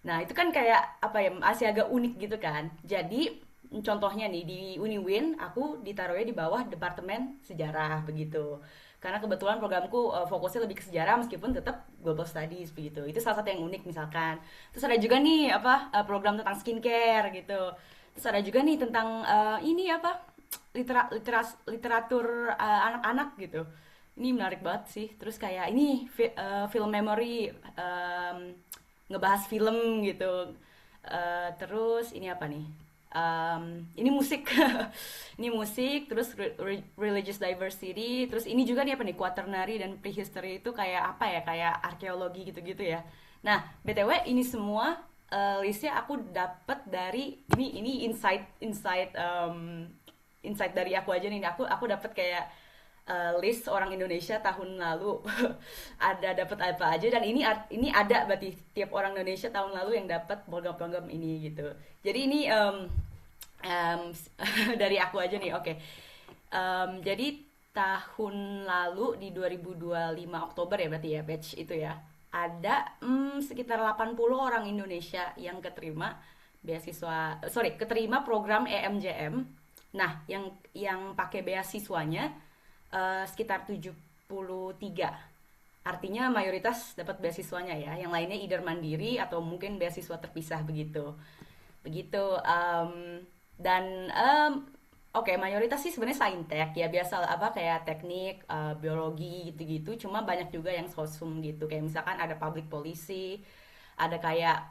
Nah, itu kan kayak apa ya? Masih agak unik gitu kan. Jadi contohnya nih di Uniwin aku ditaruhnya di bawah departemen sejarah begitu. Karena kebetulan programku fokusnya lebih ke sejarah meskipun tetap global studies begitu. Itu salah satu yang unik misalkan. Terus ada juga nih program tentang skincare gitu. Terus ada juga nih tentang ini literatur anak-anak gitu. Ini menarik banget sih. Terus kayak ini film memory, ngebahas film gitu. Terus ini apa nih? Ini musik. Ini musik, terus religious diversity, terus ini juga nih apa nih, quaternary dan prehistory itu kayak apa ya, kayak arkeologi gitu-gitu ya. Nah, BTW ini semua listnya aku dapat dari ini insight dari aku aja nih. Aku dapat kayak list orang Indonesia tahun lalu ada dapat apa aja, dan ini ada berarti tiap orang Indonesia tahun lalu yang dapat program-program ini gitu. Jadi ini um, dari aku aja nih, oke. Jadi tahun lalu di 2025 Oktober ya berarti ya, batch itu ya, ada sekitar 80 orang Indonesia yang keterima program EMJM. Nah, yang pakai beasiswanya sekitar 73. Artinya mayoritas dapat beasiswanya ya. Yang lainnya either mandiri atau mungkin beasiswa terpisah begitu. Begitu. Dan oke, mayoritas sih sebenarnya saintek ya, biasa kayak teknik, biologi gitu-gitu. Cuma banyak juga yang sosum gitu. Kayak misalkan ada public policy, ada kayak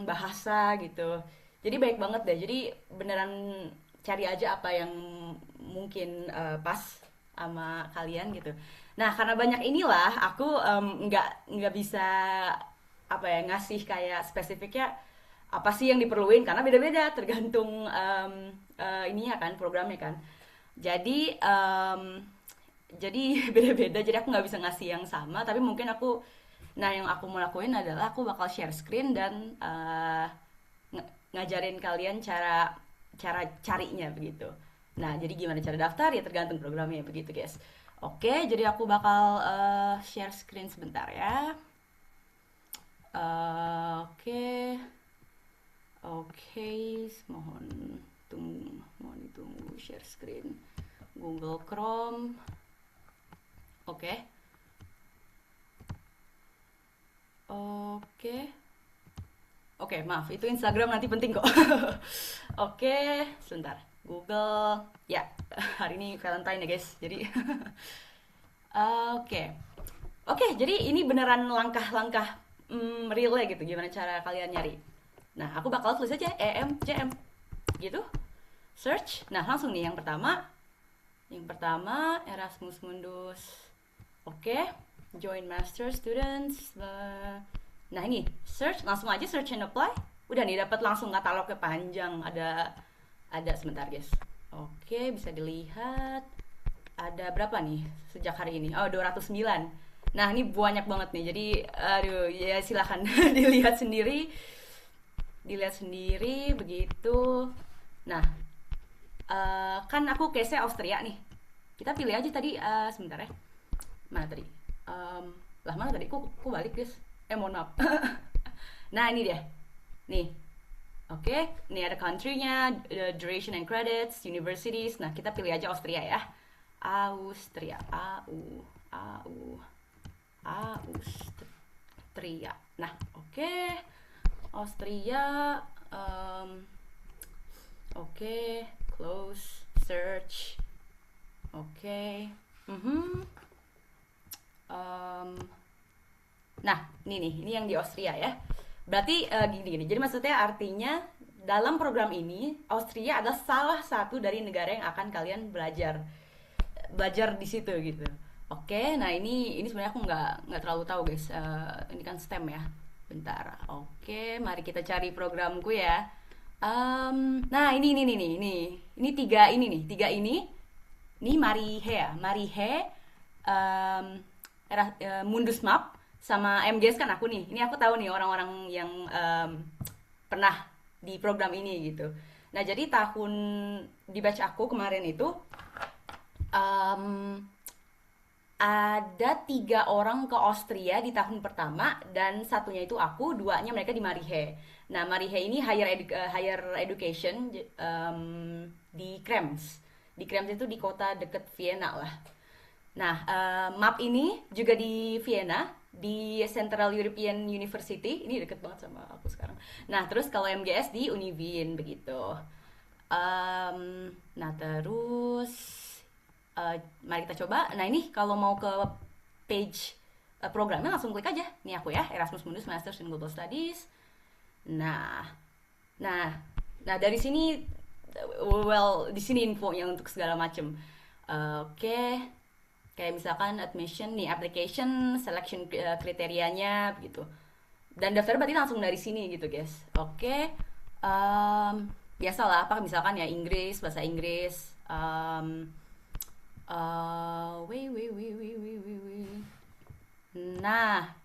bahasa gitu. Jadi baik banget deh. Jadi beneran cari aja apa yang mungkin pas sama kalian gitu. Nah, karena banyak inilah aku nggak bisa ngasih kayak spesifiknya apa sih yang diperluin, karena beda-beda tergantung ininya kan, programnya kan. Jadi beda-beda. Jadi aku nggak bisa ngasih yang sama, tapi mungkin yang aku mau lakuin adalah aku bakal share screen dan ngajarin kalian cara carinya begitu. Nah, jadi gimana cara daftar ya tergantung programnya begitu, guys. Oke, jadi aku bakal share screen sebentar ya. Oke. Mohon ditunggu share screen Google Chrome. Oke. Maaf, itu Instagram nanti penting kok. Oke, sebentar. Google, ya, hari ini Valentine ya guys, jadi oke, jadi ini beneran langkah-langkah real gitu, gimana cara kalian nyari. Nah, aku bakal tulis aja EMJM gitu, search. Nah, langsung nih yang pertama Erasmus Mundus. Oke, join master students. Nah, ini search, langsung aja search and apply. Udah nih, dapat langsung katalognya panjang, ada sebentar guys. Oke, bisa dilihat ada berapa nih sejak hari ini. 209. Nah, ini banyak banget nih. Jadi aduh ya, silakan dilihat sendiri begitu. Nah, kan aku case-nya Austria nih. Kita pilih aja tadi, sebentar ya. Mana tadi? Mana tadi? Kok balik guys? Mohon maaf. Nah, ini dia. Nih. Oke, ini ada country-nya, duration and credits, universities. Nah, kita pilih aja Austria ya. Austria. Nah, oke. Austria. Close, search. Oke. Nah, ini yang di Austria ya. Berarti gini. Jadi maksudnya artinya dalam program ini Austria adalah salah satu dari negara yang akan kalian belajar di situ gitu. Oke, nah ini sebenarnya aku nggak terlalu tahu guys. Ini kan STEM ya. Bentar. Oke, mari kita cari programku ya. Nah ini tiga ini nih, tiga ini. Ini Marihe ya, Marihe, Mundus Map, sama MGS kan aku nih. Ini aku tahu nih orang-orang yang pernah di program ini gitu. Nah jadi tahun di batch aku kemarin itu em, ada tiga orang ke Austria di tahun pertama dan satunya itu aku, duanya mereka di Marihe. Nah Marihe ini higher education di Krems. Di Krems itu di kota deket Vienna lah. Nah, map ini juga di Vienna, di Central European University. Ini deket banget sama aku sekarang. Nah, terus kalau MGS di Univin begitu. Nah, terus mari kita coba. Nah, ini kalau mau ke page programnya langsung klik aja. Nih aku ya, Erasmus Mundus Masters in Global Studies. Nah, nah, nah dari sini, well, di sini infonya untuk segala macam. Oke, kayak misalkan admission nih, application, selection kriterianya begitu. Dan daftar berarti langsung dari sini gitu guys. Oke, biasalah apa misalkan ya Inggris, bahasa Inggris. Wait. Nah,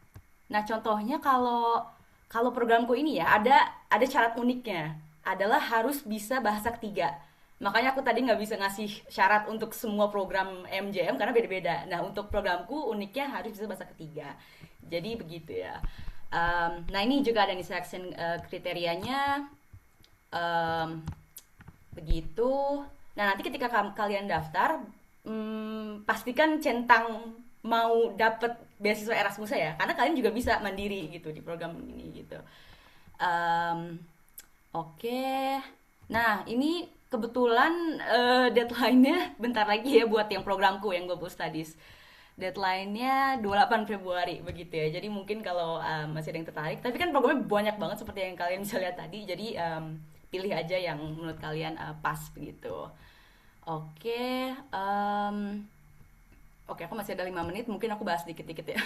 nah contohnya kalau kalau programku ini ya ada syarat uniknya adalah harus bisa bahasa ketiga. Makanya aku tadi nggak bisa ngasih syarat untuk semua program MJM karena beda-beda. Nah untuk programku uniknya harus bisa bahasa ketiga. Jadi begitu ya. Nah ini juga ada nih selection kriterianya. Begitu. Nah nanti ketika kalian daftar, pastikan centang mau dapet beasiswa Erasmus ya, karena kalian juga bisa mandiri gitu di program ini gitu. Um, Oke, nah ini kebetulan deadline-nya bentar lagi ya buat yang programku yang Global Studies. Deadline-nya 28 Februari begitu ya. Jadi mungkin kalau masih ada yang tertarik, tapi kan programnya banyak banget seperti yang kalian bisa lihat tadi. Jadi pilih aja yang menurut kalian pas begitu. Oke, oke, aku masih ada 5 menit, mungkin aku bahas dikit-dikit ya.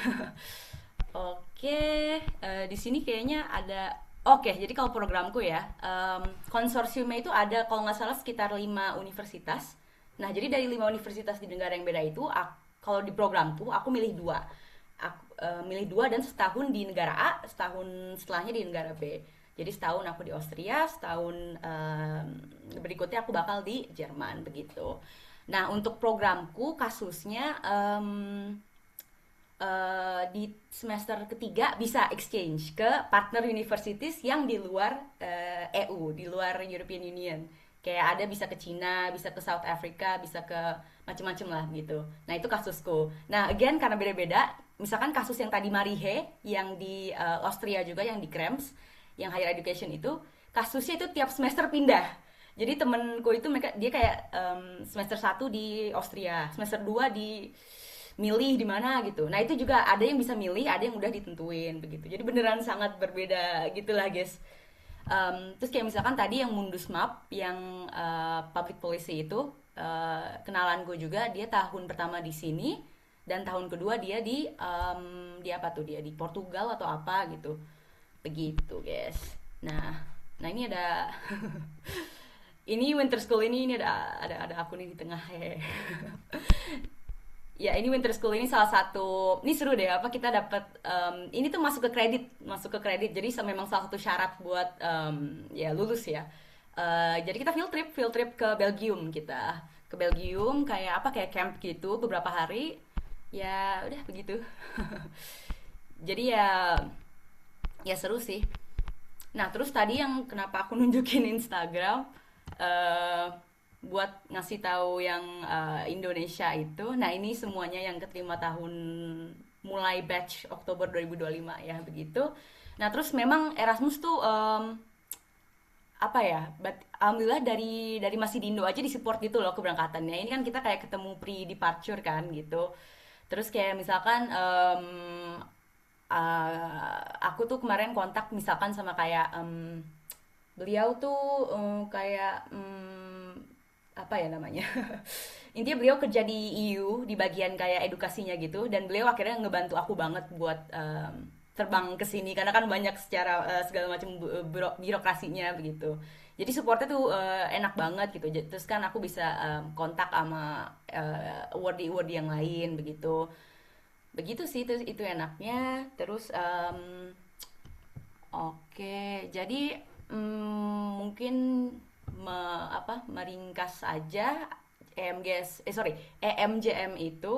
Oke, di sini kayaknya ada. Oke, jadi kalau programku ya, konsorsiumnya itu ada kalau nggak salah sekitar 5 universitas. Nah, jadi dari 5 universitas di negara yang beda itu, kalau di programku aku milih dua. Aku milih dua dan setahun di negara A, setahun setelahnya di negara B. Jadi setahun aku di Austria, setahun berikutnya aku bakal di Jerman begitu. Nah, untuk programku kasusnya di semester ketiga bisa exchange ke partner universities yang di luar EU, di luar European Union. Kayak ada bisa ke Cina, bisa ke South Africa, bisa ke macam-macam lah gitu. Nah itu kasusku. Nah again karena beda-beda, misalkan kasus yang tadi Marihe, yang di Austria juga, yang di Krems, yang higher education itu, kasusnya itu tiap semester pindah. Jadi temenku itu mereka dia kayak semester 1 di Austria, semester 2 di milih di mana gitu. Nah, itu juga ada yang bisa milih, ada yang udah ditentuin begitu. Jadi beneran sangat berbeda gitulah, guys. Terus kayak misalkan tadi yang Mundus Map yang public policy itu kenalan gue juga, dia tahun pertama di sini dan tahun kedua dia di apa tuh, dia di Portugal atau apa gitu. Begitu, guys. Nah, nah ini ada ini winter school ini ada aku nih di tengah ya. Ya ini winter school ini salah satu, ini seru deh apa kita dapat ini tuh masuk ke kredit jadi memang salah satu syarat buat ya lulus ya. Jadi kita field trip ke Belgium, kita ke Belgium kayak apa, kayak camp gitu beberapa hari, ya udah begitu. Jadi ya seru sih. Nah terus tadi yang kenapa aku nunjukin Instagram eh buat ngasih tahu yang Indonesia itu. Nah, ini semuanya yang keterima tahun mulai batch Oktober 2025 ya begitu. Nah, terus memang Erasmus tuh apa ya? Alhamdulillah dari masih di Indo aja disupport gitu loh keberangkatannya. Ini kan kita kayak ketemu pre-departure kan gitu. Terus kayak misalkan aku tuh kemarin kontak misalkan sama kayak beliau tuh kayak apa ya namanya. Intinya beliau kerja di EU di bagian kayak edukasinya gitu, dan beliau akhirnya ngebantu aku banget buat terbang ke sini karena kan banyak secara segala macam birokrasinya begitu. Jadi supportnya tuh enak banget gitu. Terus kan aku bisa kontak sama awardee yang lain begitu. Begitu sih, itu enaknya. Terus oke, jadi mungkin meringkas aja. EMJM itu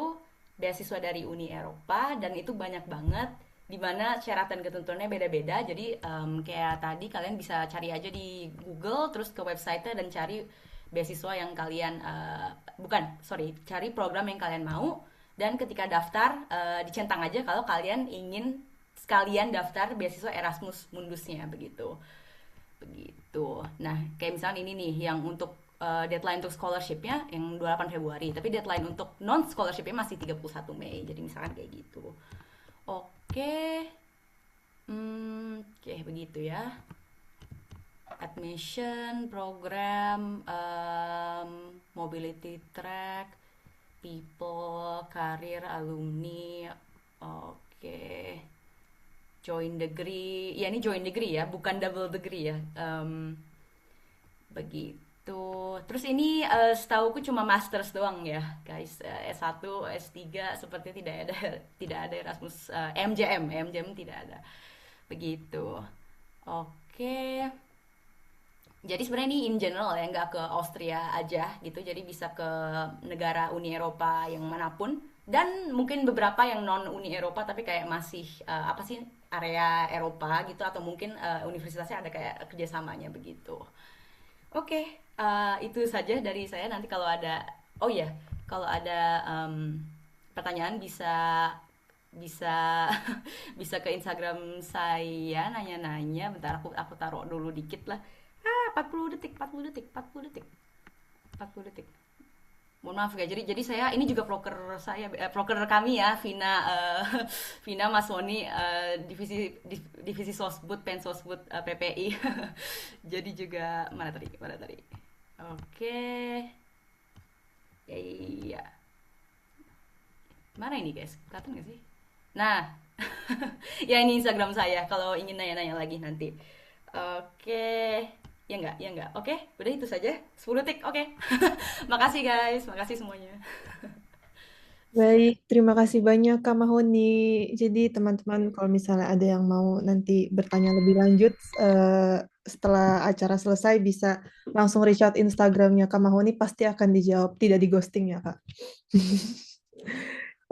beasiswa dari Uni Eropa, dan itu banyak banget, dimana syarat dan ketentuannya beda-beda. Jadi kayak tadi kalian bisa cari aja di Google, terus ke website-nya dan cari beasiswa yang kalian bukan, sorry, cari program yang kalian mau, dan ketika daftar dicentang aja kalau kalian ingin sekalian daftar beasiswa Erasmus Mundusnya begitu. Begitu. Nah, kayak misalnya ini nih yang untuk deadline untuk scholarship-nya yang 28 Februari, tapi deadline untuk non scholarship-nya masih 31 Mei. Jadi misalkan kayak gitu. Oke. Oke, begitu ya. Admission, program, mobility track, people, karir, alumni. Oke. Join degree, ya ini join degree ya, bukan double degree ya. Begitu. Terus ini setauku cuma masters doang ya, guys. S1, S3 seperti tidak ada Erasmus, MJM tidak ada. Begitu. Oke. Jadi sebenarnya ini in general ya, nggak ke Austria aja gitu. Jadi bisa ke negara Uni Eropa yang manapun, dan mungkin beberapa yang non Uni Eropa tapi kayak masih apa sih, area Eropa gitu, atau mungkin universitasnya ada kayak kerjasamanya begitu. Oke, itu saja dari saya. Nanti kalau ada, oh ya, kalau ada pertanyaan bisa bisa bisa ke Instagram saya nanya-nanya. Bentar, aku taruh dulu dikit lah. 40 detik, 40 detik, 40 detik, 40 detik. Mohon maaf ya. Jadi saya ini juga proker saya, proker kami ya, Vina, Vina Masoni, divisi Sosbud, Pensosbud, PPI. Jadi juga mana tadi? Oke. Iya. Mana ini guys? Kelihatan nggak sih? Nah, ya ini Instagram saya kalau ingin nanya-nanya lagi nanti. Oke. Ya enggak. Oke, udah itu saja. 10 detik. Oke. Makasih guys, makasih semuanya. Baik, terima kasih banyak Kak Mahoni. Jadi teman-teman kalau misalnya ada yang mau nanti bertanya lebih lanjut setelah acara selesai bisa langsung reach out Instagramnya Kak Mahoni, pasti akan dijawab, tidak di ghosting ya Kak.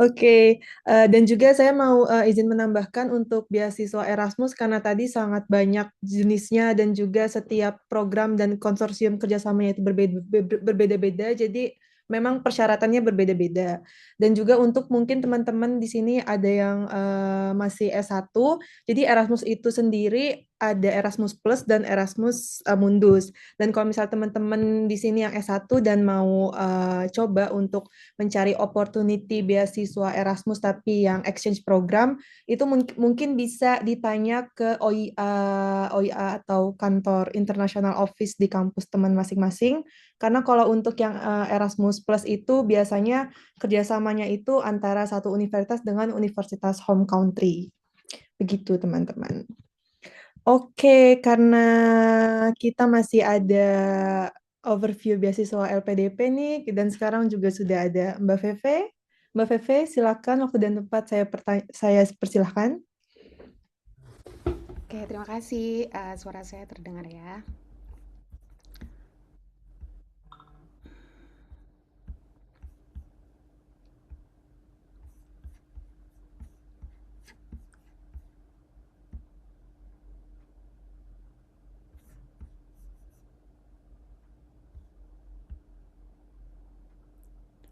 Oke, dan juga saya mau izin menambahkan untuk beasiswa Erasmus karena tadi sangat banyak jenisnya dan juga setiap program dan konsorsium kerjasamanya itu berbeda-beda, jadi memang persyaratannya berbeda-beda. Dan juga untuk mungkin teman-teman di sini ada yang masih S1, jadi Erasmus itu sendiri ada Erasmus Plus dan Erasmus Mundus. Dan kalau misal teman-teman di sini yang S1 dan mau coba untuk mencari opportunity beasiswa Erasmus tapi yang exchange program, itu mungkin bisa ditanya ke OIA atau kantor international office di kampus teman masing-masing. Karena kalau untuk yang Erasmus Plus itu biasanya kerjasamanya itu antara satu universitas dengan universitas home country. Begitu teman-teman. Oke, karena kita masih ada overview beasiswa LPDP nih, dan sekarang juga sudah ada Mbak Feve. Mbak Feve, silakan waktu dan tempat saya persilahkan. Oke, terima kasih. Suara saya terdengar ya.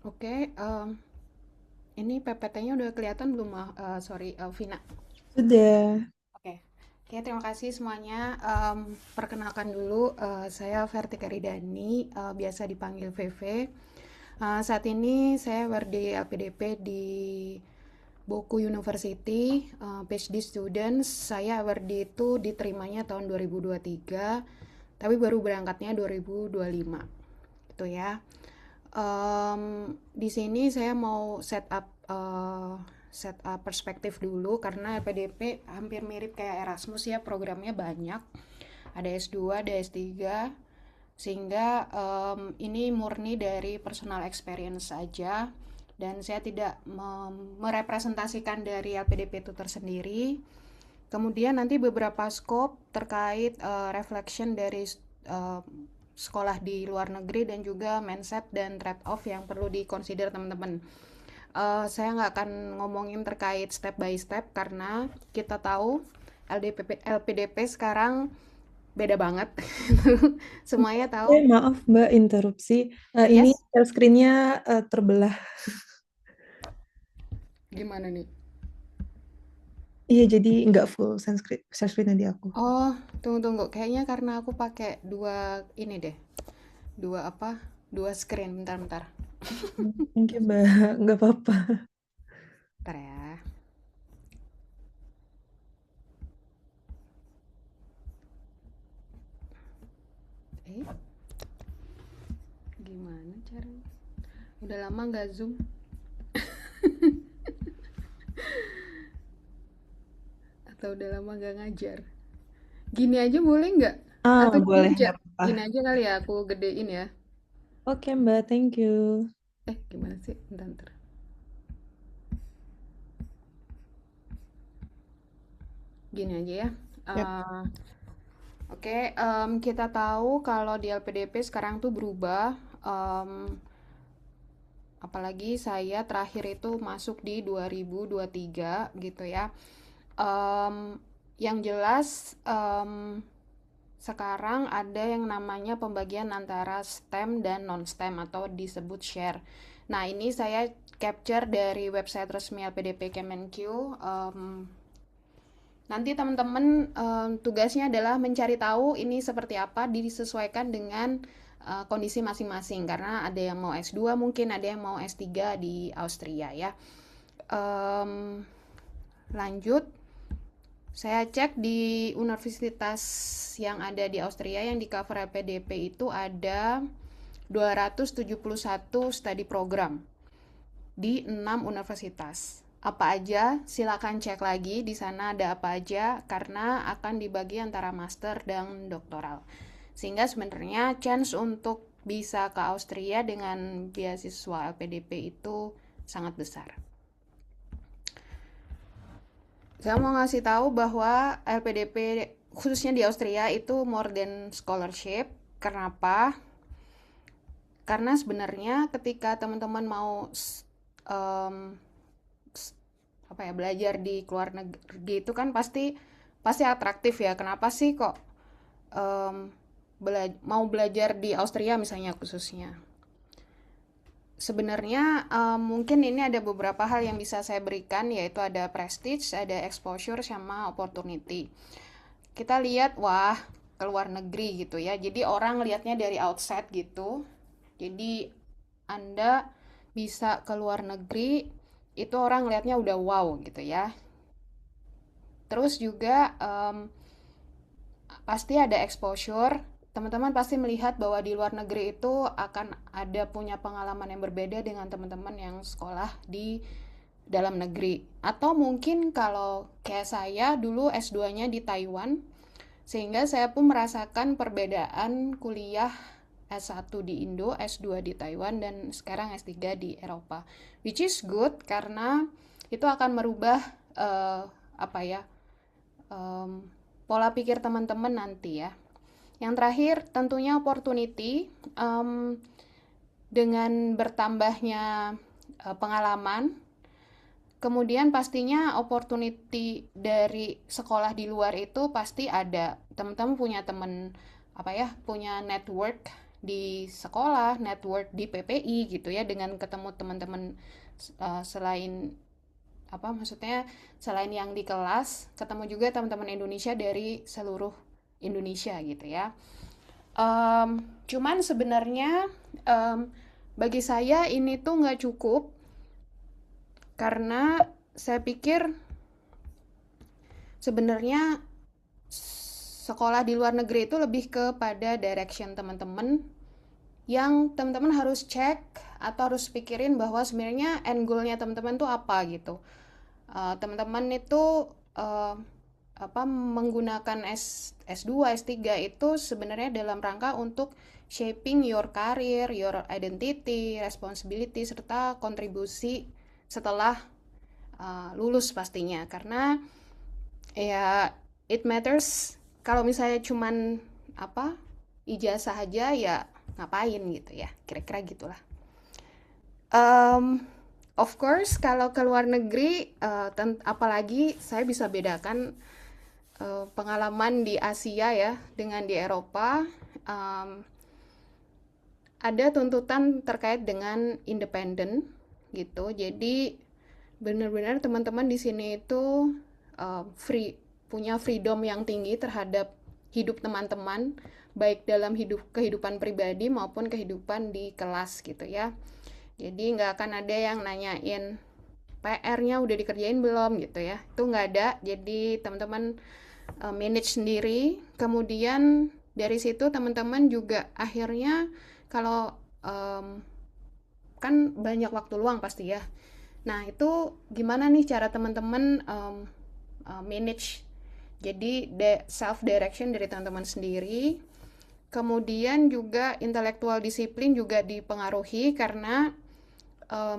Oke, ini PPT-nya udah kelihatan belum? Sorry, Vina. Sudah. Oke, terima kasih semuanya. Perkenalkan dulu, saya Vertika Ridani, biasa dipanggil VV. Saat ini saya di LPDP di Boku University, PhD student. Saya awardee itu diterimanya tahun 2023, tapi baru berangkatnya 2025. gitu ya. Di sini saya mau set up perspektif dulu karena LPDP hampir mirip kayak Erasmus ya, programnya banyak. Ada S2, ada S3, sehingga ini murni dari personal experience saja dan saya tidak merepresentasikan dari LPDP itu tersendiri. Kemudian nanti beberapa scope terkait reflection dari sekolah di luar negeri dan juga mindset dan trade-off yang perlu dikonsider teman-teman. Saya nggak akan ngomongin terkait step by step karena kita tahu LPDP sekarang beda banget. Semuanya tahu. Maaf Mbak interupsi. Ini Yes, share screen-nya terbelah. gimana nih? Iya, jadi nggak full share screen di aku. Oh, tunggu. Kayaknya karena aku pakai dua ini deh. Dua apa? Dua screen. Bentar. Thank you Mbak, nggak apa-apa. Bentar ya. Gimana caranya? Udah lama nggak Zoom. Atau udah lama nggak ngajar. Gini aja boleh nggak? Atau gini Boleh, aja. nggak apa-apa. Gini aja kali ya, aku gedein ya. Oke Mbak, thank you. Gimana sih? Bentar. Gini aja ya. Yap. Oke, kita tahu kalau di LPDP sekarang tuh berubah. Apalagi saya terakhir itu masuk di 2023 gitu ya. Yang jelas sekarang ada yang namanya pembagian antara STEM dan non-STEM atau disebut share. Nah, ini saya capture dari website resmi LPDP Kemenq. Nanti teman-teman tugasnya adalah mencari tahu ini seperti apa, disesuaikan dengan kondisi masing-masing karena ada yang mau S2 mungkin, ada yang mau S3 di Austria ya. Lanjut, saya cek di universitas yang ada di Austria yang di cover LPDP itu ada 271 study program di 6 universitas. Apa aja? Silakan cek lagi di sana ada apa aja karena akan dibagi antara master dan doktoral. Sehingga sebenarnya chance untuk bisa ke Austria dengan beasiswa LPDP itu sangat besar. Saya mau ngasih tahu bahwa LPDP khususnya di Austria itu more than scholarship. Kenapa? Karena sebenarnya ketika teman-teman mau belajar di luar negeri itu kan pasti atraktif ya. Kenapa sih kok mau belajar di Austria misalnya khususnya? Sebenarnya mungkin ini ada beberapa hal yang bisa saya berikan, yaitu ada prestige, ada exposure, sama opportunity. Kita lihat, wah, ke luar negeri gitu ya. Jadi orang lihatnya dari outside gitu. Jadi Anda bisa ke luar negeri, itu orang lihatnya udah wow gitu ya. Terus juga pasti ada exposure. Teman-teman pasti melihat bahwa di luar negeri itu akan ada punya pengalaman yang berbeda dengan teman-teman yang sekolah di dalam negeri. Atau mungkin kalau kayak saya dulu S2-nya di Taiwan, sehingga saya pun merasakan perbedaan kuliah S1 di Indo, S2 di Taiwan, dan sekarang S3 di Eropa. Which is good karena itu akan merubah pola pikir teman-teman nanti ya. Yang terakhir tentunya opportunity, dengan bertambahnya pengalaman, kemudian pastinya opportunity dari sekolah di luar itu pasti ada. Teman-teman punya punya network di sekolah, network di PPI gitu ya, dengan ketemu teman-teman selain selain yang di kelas, ketemu juga teman-teman Indonesia dari seluruh Indonesia gitu ya. Cuman sebenarnya bagi saya ini tuh nggak cukup karena saya pikir sebenarnya sekolah di luar negeri itu lebih kepada direction teman-teman yang teman-teman harus cek atau harus pikirin bahwa sebenarnya end goal-nya teman-teman tuh apa gitu. Teman-teman itu menggunakan S2, S3 itu sebenarnya dalam rangka untuk shaping your career, your identity, responsibility, serta kontribusi setelah lulus pastinya. Karena ya it matters kalau misalnya cuman ijazah aja ya ngapain gitu ya, kira-kira gitulah. Of course kalau ke luar negeri, apalagi saya bisa bedakan pengalaman di Asia ya dengan di Eropa. Ada tuntutan terkait dengan independen gitu. Jadi benar-benar teman-teman di sini itu punya freedom yang tinggi terhadap hidup teman-teman, baik dalam kehidupan pribadi maupun kehidupan di kelas gitu ya. Jadi nggak akan ada yang nanyain PR-nya udah dikerjain belum gitu ya. Itu nggak ada. Jadi teman-teman manage sendiri. Kemudian dari situ teman-teman juga akhirnya kalau kan banyak waktu luang pasti ya. Nah itu gimana nih cara teman-teman manage? Jadi self direction dari teman-teman sendiri. Kemudian juga intelektual disiplin juga dipengaruhi karena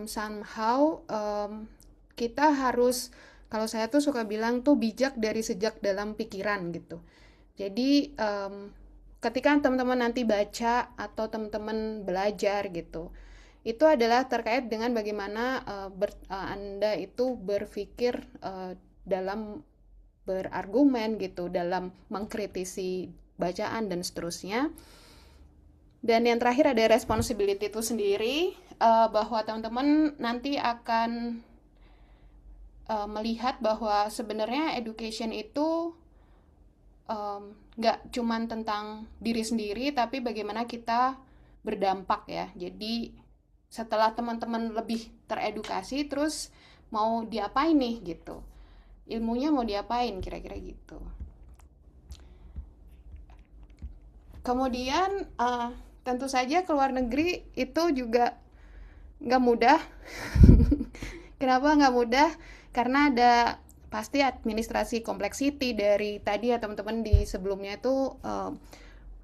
somehow kita harus, kalau saya tuh suka bilang tuh bijak dari sejak dalam pikiran gitu. Jadi ketika teman-teman nanti baca atau teman-teman belajar gitu, itu adalah terkait dengan bagaimana Anda itu berpikir dalam berargumen gitu, dalam mengkritisi bacaan dan seterusnya. Dan yang terakhir ada responsibility itu sendiri, bahwa teman-teman nanti akan melihat bahwa sebenarnya education itu nggak cuman tentang diri sendiri, tapi bagaimana kita berdampak ya. Jadi setelah teman-teman lebih teredukasi, terus mau diapain nih gitu, ilmunya mau diapain kira-kira gitu. Kemudian tentu saja ke luar negeri itu juga nggak mudah. Kenapa nggak mudah? Karena ada pasti administrasi complexity dari tadi ya teman-teman di sebelumnya itu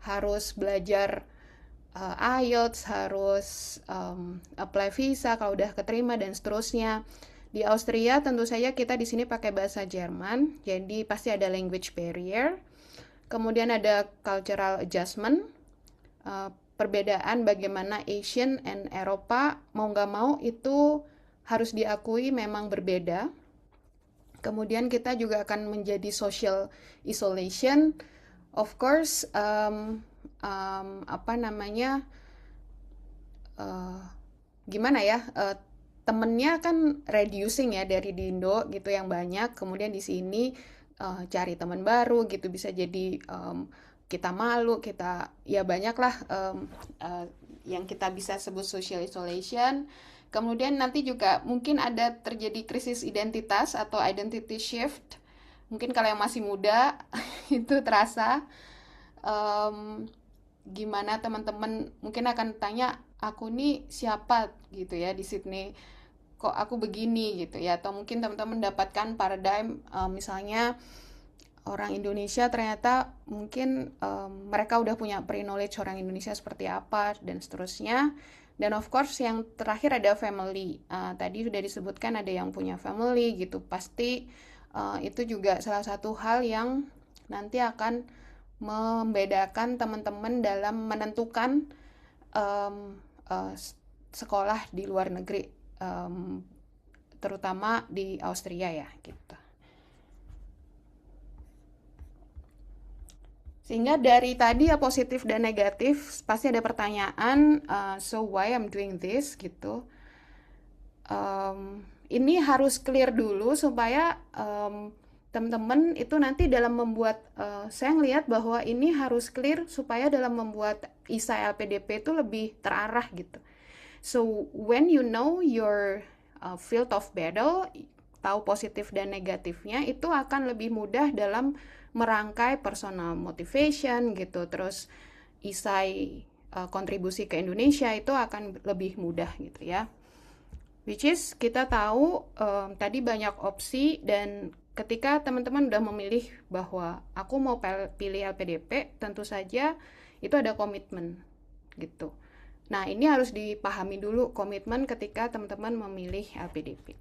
harus belajar IELTS, harus apply visa kalau udah keterima dan seterusnya. Di Austria tentu saja kita di sini pakai bahasa Jerman, jadi pasti ada language barrier. Kemudian ada cultural adjustment, perbedaan bagaimana Asian and Eropa mau nggak mau itu harus diakui memang berbeda. Kemudian kita juga akan menjadi social isolation. Of course, gimana ya? Temennya kan reducing ya dari di Indo gitu yang banyak. Kemudian di sini cari teman baru gitu, bisa jadi kita malu, kita ya banyak lah yang kita bisa sebut social isolation. Kemudian nanti juga mungkin ada terjadi krisis identitas atau identity shift. Mungkin kalau yang masih muda itu terasa. Gimana teman-teman mungkin akan tanya, aku nih siapa gitu ya di Sydney, kok aku begini gitu ya. Atau mungkin teman-teman dapatkan paradigm misalnya orang Indonesia ternyata mungkin mereka udah punya pre-knowledge orang Indonesia seperti apa dan seterusnya. Dan of course yang terakhir ada family. Tadi sudah disebutkan ada yang punya family gitu. Pasti itu juga salah satu hal yang nanti akan membedakan teman-teman dalam menentukan sekolah di luar negeri, terutama di Austria ya gitu. Sehingga dari tadi ya positif dan negatif pasti ada pertanyaan, so why I'm doing this gitu. Ini harus clear dulu supaya teman-teman itu nanti dalam membuat, saya ngelihat bahwa ini harus clear supaya dalam membuat ISA LPDP itu lebih terarah gitu. So when you know your field of battle, tahu positif dan negatifnya, itu akan lebih mudah dalam merangkai personal motivation gitu. Terus isai kontribusi ke Indonesia itu akan lebih mudah gitu ya. Which is kita tahu tadi banyak opsi, dan ketika teman-teman udah memilih bahwa aku mau pilih LPDP, tentu saja itu ada komitmen gitu. Nah, ini harus dipahami dulu komitmen ketika teman-teman memilih LPDP.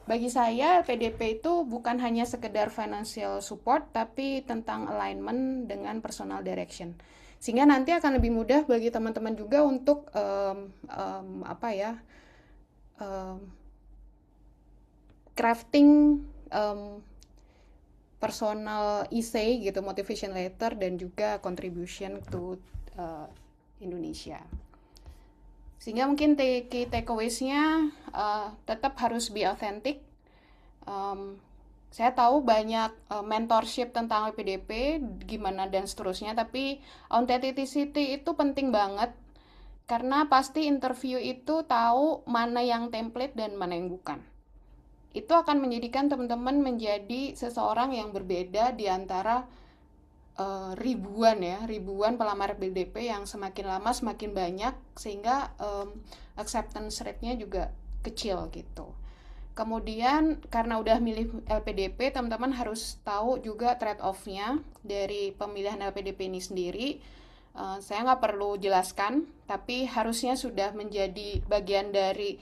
Bagi saya, LPDP itu bukan hanya sekedar financial support, tapi tentang alignment dengan personal direction. Sehingga nanti akan lebih mudah bagi teman-teman juga untuk crafting personal essay gitu, motivation letter, dan juga contribution to Indonesia. Sehingga mungkin key takeaways-nya tetap harus be authentic. Saya tahu banyak mentorship tentang LPDP gimana dan seterusnya, tapi authenticity itu penting banget, karena pasti interview itu tahu mana yang template dan mana yang bukan. Itu akan menjadikan teman-teman menjadi seseorang yang berbeda di antara ribuan pelamar LPDP yang semakin lama semakin banyak, sehingga acceptance rate-nya juga kecil gitu. Kemudian karena udah milih LPDP, teman-teman harus tahu juga trade-off-nya dari pemilihan LPDP ini sendiri. Saya nggak perlu jelaskan, tapi harusnya sudah menjadi bagian dari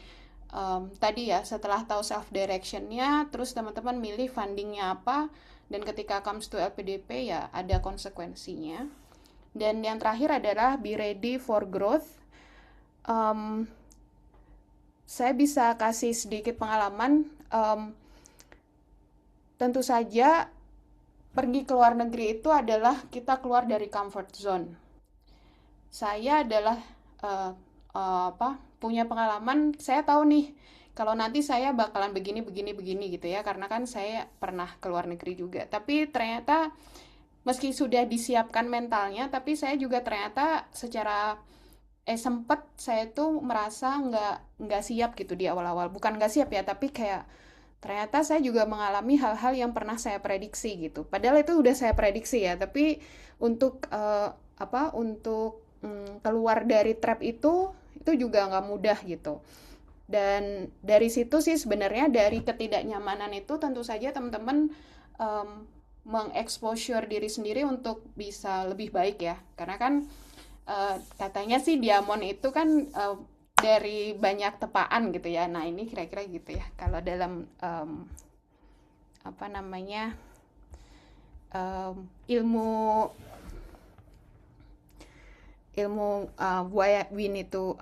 tadi ya, setelah tahu self-direction-nya, terus teman-teman milih funding-nya apa, dan ketika comes to LPDP ya ada konsekuensinya. Dan yang terakhir adalah be ready for growth. Saya bisa kasih sedikit pengalaman. Tentu saja pergi ke luar negeri itu adalah kita keluar dari comfort zone. Saya adalah punya pengalaman, saya tahu nih kalau nanti saya bakalan begini gitu ya, karena kan saya pernah ke luar negeri juga. Tapi ternyata meski sudah disiapkan mentalnya, tapi saya juga ternyata secara sempet saya tuh merasa nggak siap gitu di awal-awal. Bukan nggak siap ya, tapi kayak ternyata saya juga mengalami hal-hal yang pernah saya prediksi gitu. Padahal itu udah saya prediksi ya, tapi untuk keluar dari trap itu juga nggak mudah gitu. Dan dari situ sih sebenarnya, dari ketidaknyamanan itu tentu saja teman-teman mengexposure diri sendiri untuk bisa lebih baik ya. Karena kan katanya sih diamond itu kan dari banyak tepaan gitu ya. Nah, ini kira-kira gitu ya. Kalau dalam ilmu why we need to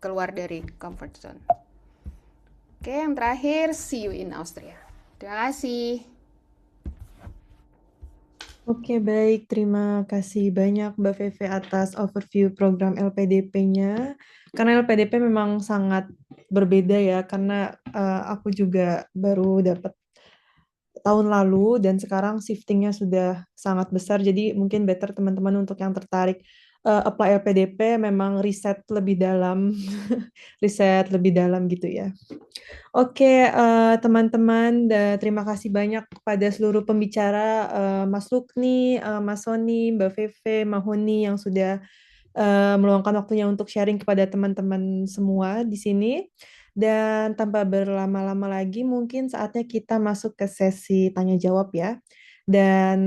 keluar dari comfort zone. Oke, yang terakhir, see you in Austria. Terima kasih. Oke, baik. Terima kasih banyak Mbak Feve atas overview program LPDP-nya. Karena LPDP memang sangat berbeda ya, karena aku juga baru dapat tahun lalu dan sekarang shiftingnya sudah sangat besar. Jadi mungkin better teman-teman untuk yang tertarik apply LPDP memang riset lebih dalam, riset lebih dalam gitu ya. Oke, teman-teman, terima kasih banyak kepada seluruh pembicara, Mas Lukni, Mas Soni, Mbak Feve, Mahoni yang sudah meluangkan waktunya untuk sharing kepada teman-teman semua di sini. Dan tanpa berlama-lama lagi, mungkin saatnya kita masuk ke sesi tanya jawab ya. Dan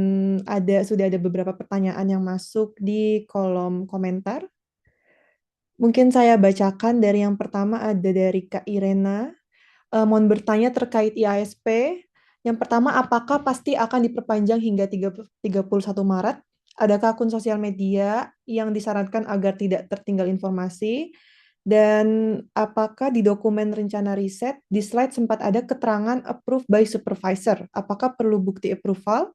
sudah ada beberapa pertanyaan yang masuk di kolom komentar. Mungkin saya bacakan dari yang pertama, ada dari Kak Irena. Mohon bertanya terkait IASP. Yang pertama, apakah pasti akan diperpanjang hingga 31 Maret? Adakah akun sosial media yang disarankan agar tidak tertinggal informasi? Dan apakah di dokumen rencana riset, di slide sempat ada keterangan approved by supervisor? Apakah perlu bukti approval?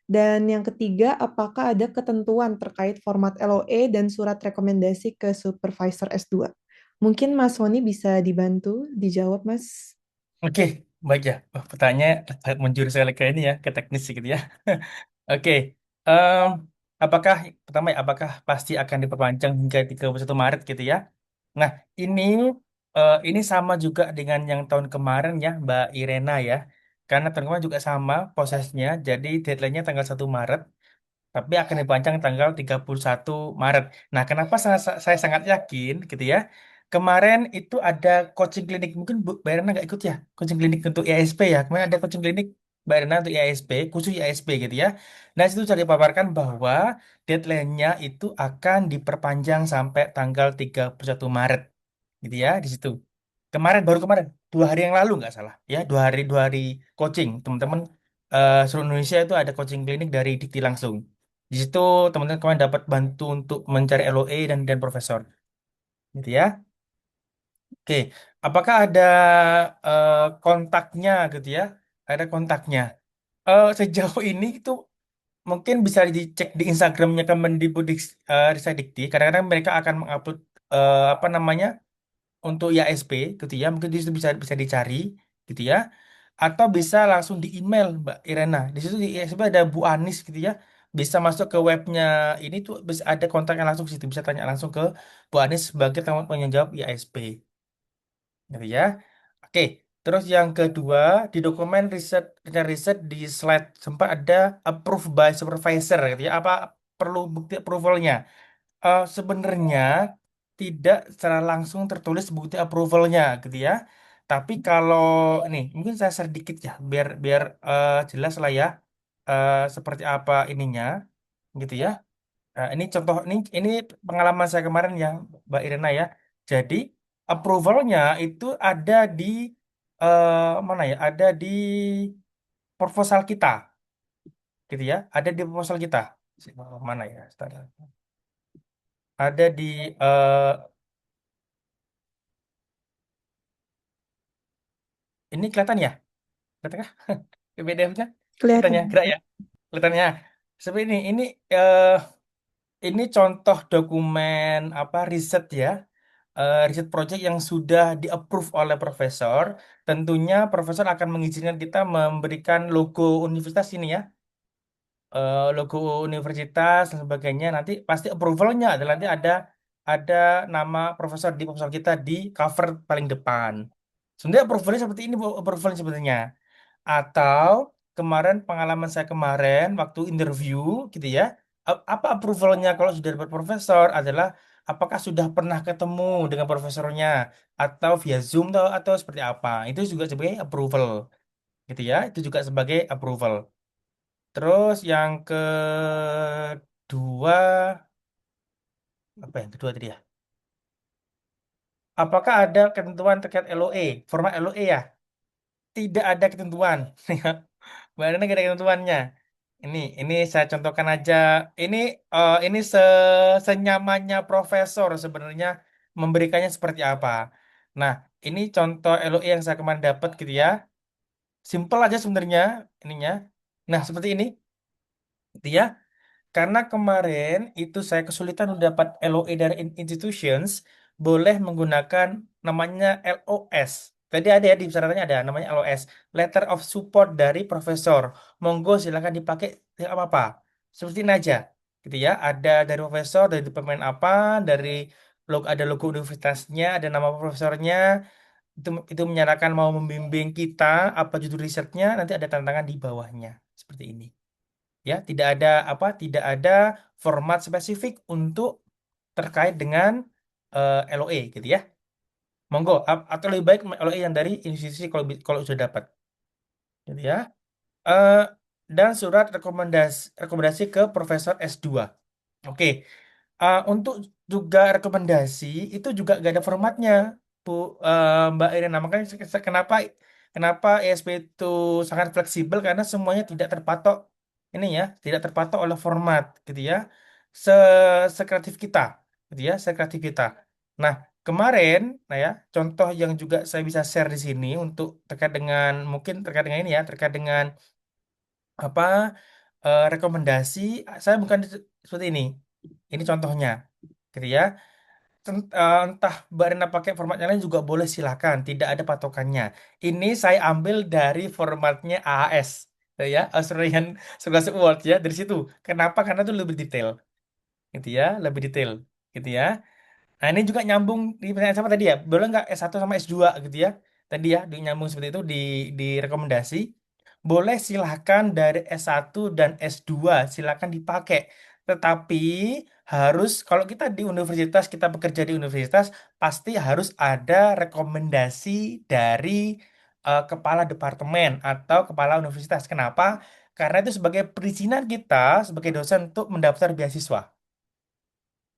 Dan yang ketiga, apakah ada ketentuan terkait format LOE dan surat rekomendasi ke supervisor S2? Mungkin Mas Soni bisa dibantu dijawab, Mas. Oke, baik ya. Pertanyaan menjurus sekali ke ini ya, ke teknis gitu ya. Oke, em, apakah pasti akan diperpanjang hingga 31 Maret gitu ya? Nah, ini ini sama juga dengan yang tahun kemarin ya, Mbak Irena ya. Karena tahun kemarin juga sama prosesnya, jadi deadline-nya tanggal 1 Maret. tapi akan dipanjang tanggal 31 Maret. Nah, kenapa saya sangat yakin gitu ya? Kemarin itu ada coaching klinik, mungkin Mbak Rena nggak ikut ya, coaching klinik untuk IASP ya. Kemarin ada coaching klinik Mbak Rena untuk IASP, khusus IASP gitu ya. Nah, situ sudah dipaparkan bahwa deadline-nya itu akan diperpanjang sampai tanggal 31 Maret gitu ya di situ. Baru kemarin, 2 hari yang lalu nggak salah ya, 2 hari coaching teman-teman, seluruh Indonesia itu ada coaching klinik dari Dikti langsung. Di situ teman-teman kemarin dapat bantu untuk mencari LOE dan profesor, gitu ya. Oke, apakah ada kontaknya gitu ya? Ada kontaknya. Sejauh ini itu mungkin bisa dicek di Instagramnya Kemendikbud Ristek. Kadang-kadang mereka akan mengupload apa namanya untuk IASP gitu ya. Mungkin di situ bisa bisa dicari gitu ya. Atau bisa langsung di email Mbak Irena. Di situ di IASP ada Bu Anis gitu ya. Bisa masuk ke webnya ini tuh bisa ada kontaknya langsung di situ. Bisa tanya langsung ke Bu Anis sebagai tanggung jawab IASP gitu ya. Oke, terus yang kedua di dokumen riset di slide sempat ada approved by supervisor gitu ya. Apa perlu bukti approvalnya? Sebenarnya tidak secara langsung tertulis bukti approvalnya gitu ya. Tapi kalau nih mungkin saya share dikit ya biar biar jelas lah ya, seperti apa ininya gitu ya. Ini contoh ini pengalaman saya kemarin ya Mbak Irena ya. Jadi approvalnya itu ada di mana ya? Ada di proposal kita gitu ya. Ada di proposal kita. Mana ya? Ada di eh, ini kelihatan ya? Kelihatan kah? PDF-nya? Kelihatan Kelihatan. ya? Gerak ya? Kelihatan ya? Seperti ini eh, ini contoh dokumen apa riset ya. Riset project yang sudah di-approve oleh profesor. Tentunya profesor akan mengizinkan kita memberikan logo universitas ini ya. Logo universitas dan sebagainya. Nanti pasti approvalnya adalah nanti ada nama profesor kita di cover paling depan. Sebenarnya approvalnya seperti ini Bu, approvalnya sebenarnya. Atau kemarin pengalaman saya kemarin waktu interview gitu ya, apa approvalnya kalau sudah dapat profesor adalah apakah sudah pernah ketemu dengan profesornya atau via Zoom atau seperti apa. Itu juga sebagai approval gitu ya. Itu juga sebagai approval. Terus yang kedua, apa yang kedua tadi ya? Apakah ada ketentuan terkait LOE? Format LOE ya? Tidak ada ketentuan. Badan negara ketentuannya. Ini saya contohkan aja. Ini senyamannya profesor sebenarnya memberikannya seperti apa. Nah, ini contoh LOE yang saya kemarin dapat gitu ya. Simple aja sebenarnya ininya. Nah, seperti ini gitu ya. Karena kemarin itu saya kesulitan untuk dapat LOE dari institutions, boleh menggunakan namanya LOS. Tadi ada ya di syaratannya ada namanya LOS, Letter of Support dari Profesor. Monggo silakan dipakai tidak apa-apa. Seperti ini aja, gitu ya. Ada dari profesor, dari departemen apa, dari ada logo universitasnya, ada nama profesornya. Itu menyatakan mau membimbing kita apa judul risetnya, nanti ada tantangan di bawahnya seperti ini. Ya, tidak ada format spesifik untuk terkait dengan LOE gitu ya. Monggo atau lebih baik LOE yang dari institusi kalau sudah dapat gitu ya. Eh, dan surat rekomendasi ke Profesor S2. Oke. Untuk juga rekomendasi itu juga gak ada formatnya, Bu, Mbak Irena. Makanya kenapa kenapa ESP itu sangat fleksibel karena semuanya tidak terpatok ini ya, tidak terpatok oleh format gitu ya. Se Sekreatif kita, gitu ya, sekreatif kita. Nah, kemarin, nah ya, contoh yang juga saya bisa share di sini untuk terkait dengan mungkin terkait dengan ini ya, terkait dengan apa rekomendasi, saya bukan seperti ini. Ini contohnya, gitu ya. Entah Mbak Rina pakai format yang lain juga boleh silakan, tidak ada patokannya. Ini saya ambil dari formatnya AAS, ya, Australian Scholarship Award ya, dari situ. Kenapa? Karena itu lebih detail, gitu ya, lebih detail, gitu ya. Nah ini juga nyambung di pertanyaan sama tadi ya, boleh nggak S1 sama S2 gitu ya? Tadi ya, nyambung seperti itu di rekomendasi. boleh silahkan dari S1 dan S2 silahkan dipakai. Tetapi harus kalau kita di universitas, kita bekerja di universitas, pasti harus ada rekomendasi dari kepala departemen atau kepala universitas. Kenapa? Karena itu sebagai perizinan kita sebagai dosen untuk mendaftar beasiswa,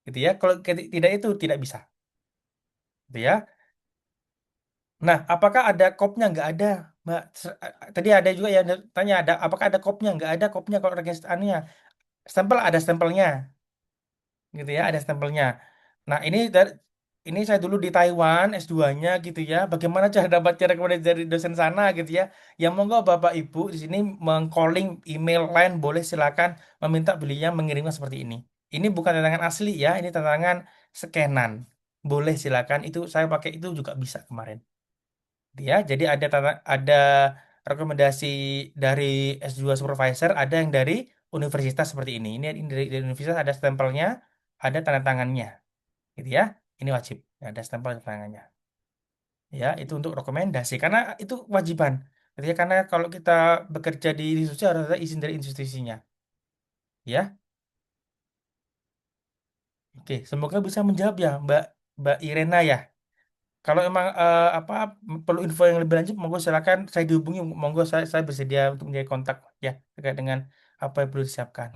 gitu ya. Kalau tidak itu tidak bisa, gitu ya. Nah, apakah ada kopnya? Nggak ada, Mbak. Tadi ada juga yang tanya ada, apakah ada kopnya? Nggak ada kopnya kalau registrasinya. Stempel ada stempelnya, gitu ya, ada stempelnya. Nah, ini saya dulu di Taiwan S2-nya gitu ya. Bagaimana cara dapatnya rekomendasi dari dosen sana gitu ya. Yang monggo Bapak Ibu di sini mengcalling email line boleh silakan meminta beliau mengirimnya seperti ini. Ini bukan tantangan asli ya, ini tantangan scanan. Boleh silakan itu saya pakai itu juga bisa kemarin. Ya, jadi ada rekomendasi dari S2 supervisor, ada yang dari universitas seperti ini. Ini dari universitas ada stempelnya, ada tanda tangannya, gitu ya. Ini wajib, ada stempel tanda tangannya. Ya, itu untuk rekomendasi karena itu kewajiban. Gitu ya, karena kalau kita bekerja di institusi harus ada izin dari institusinya, ya. Oke, semoga bisa menjawab ya, Mbak Mbak Irena ya. Kalau emang apa perlu info yang lebih lanjut, monggo silakan saya dihubungi. Monggo saya bersedia untuk menjadi kontak ya terkait dengan apa yang perlu disiapkan.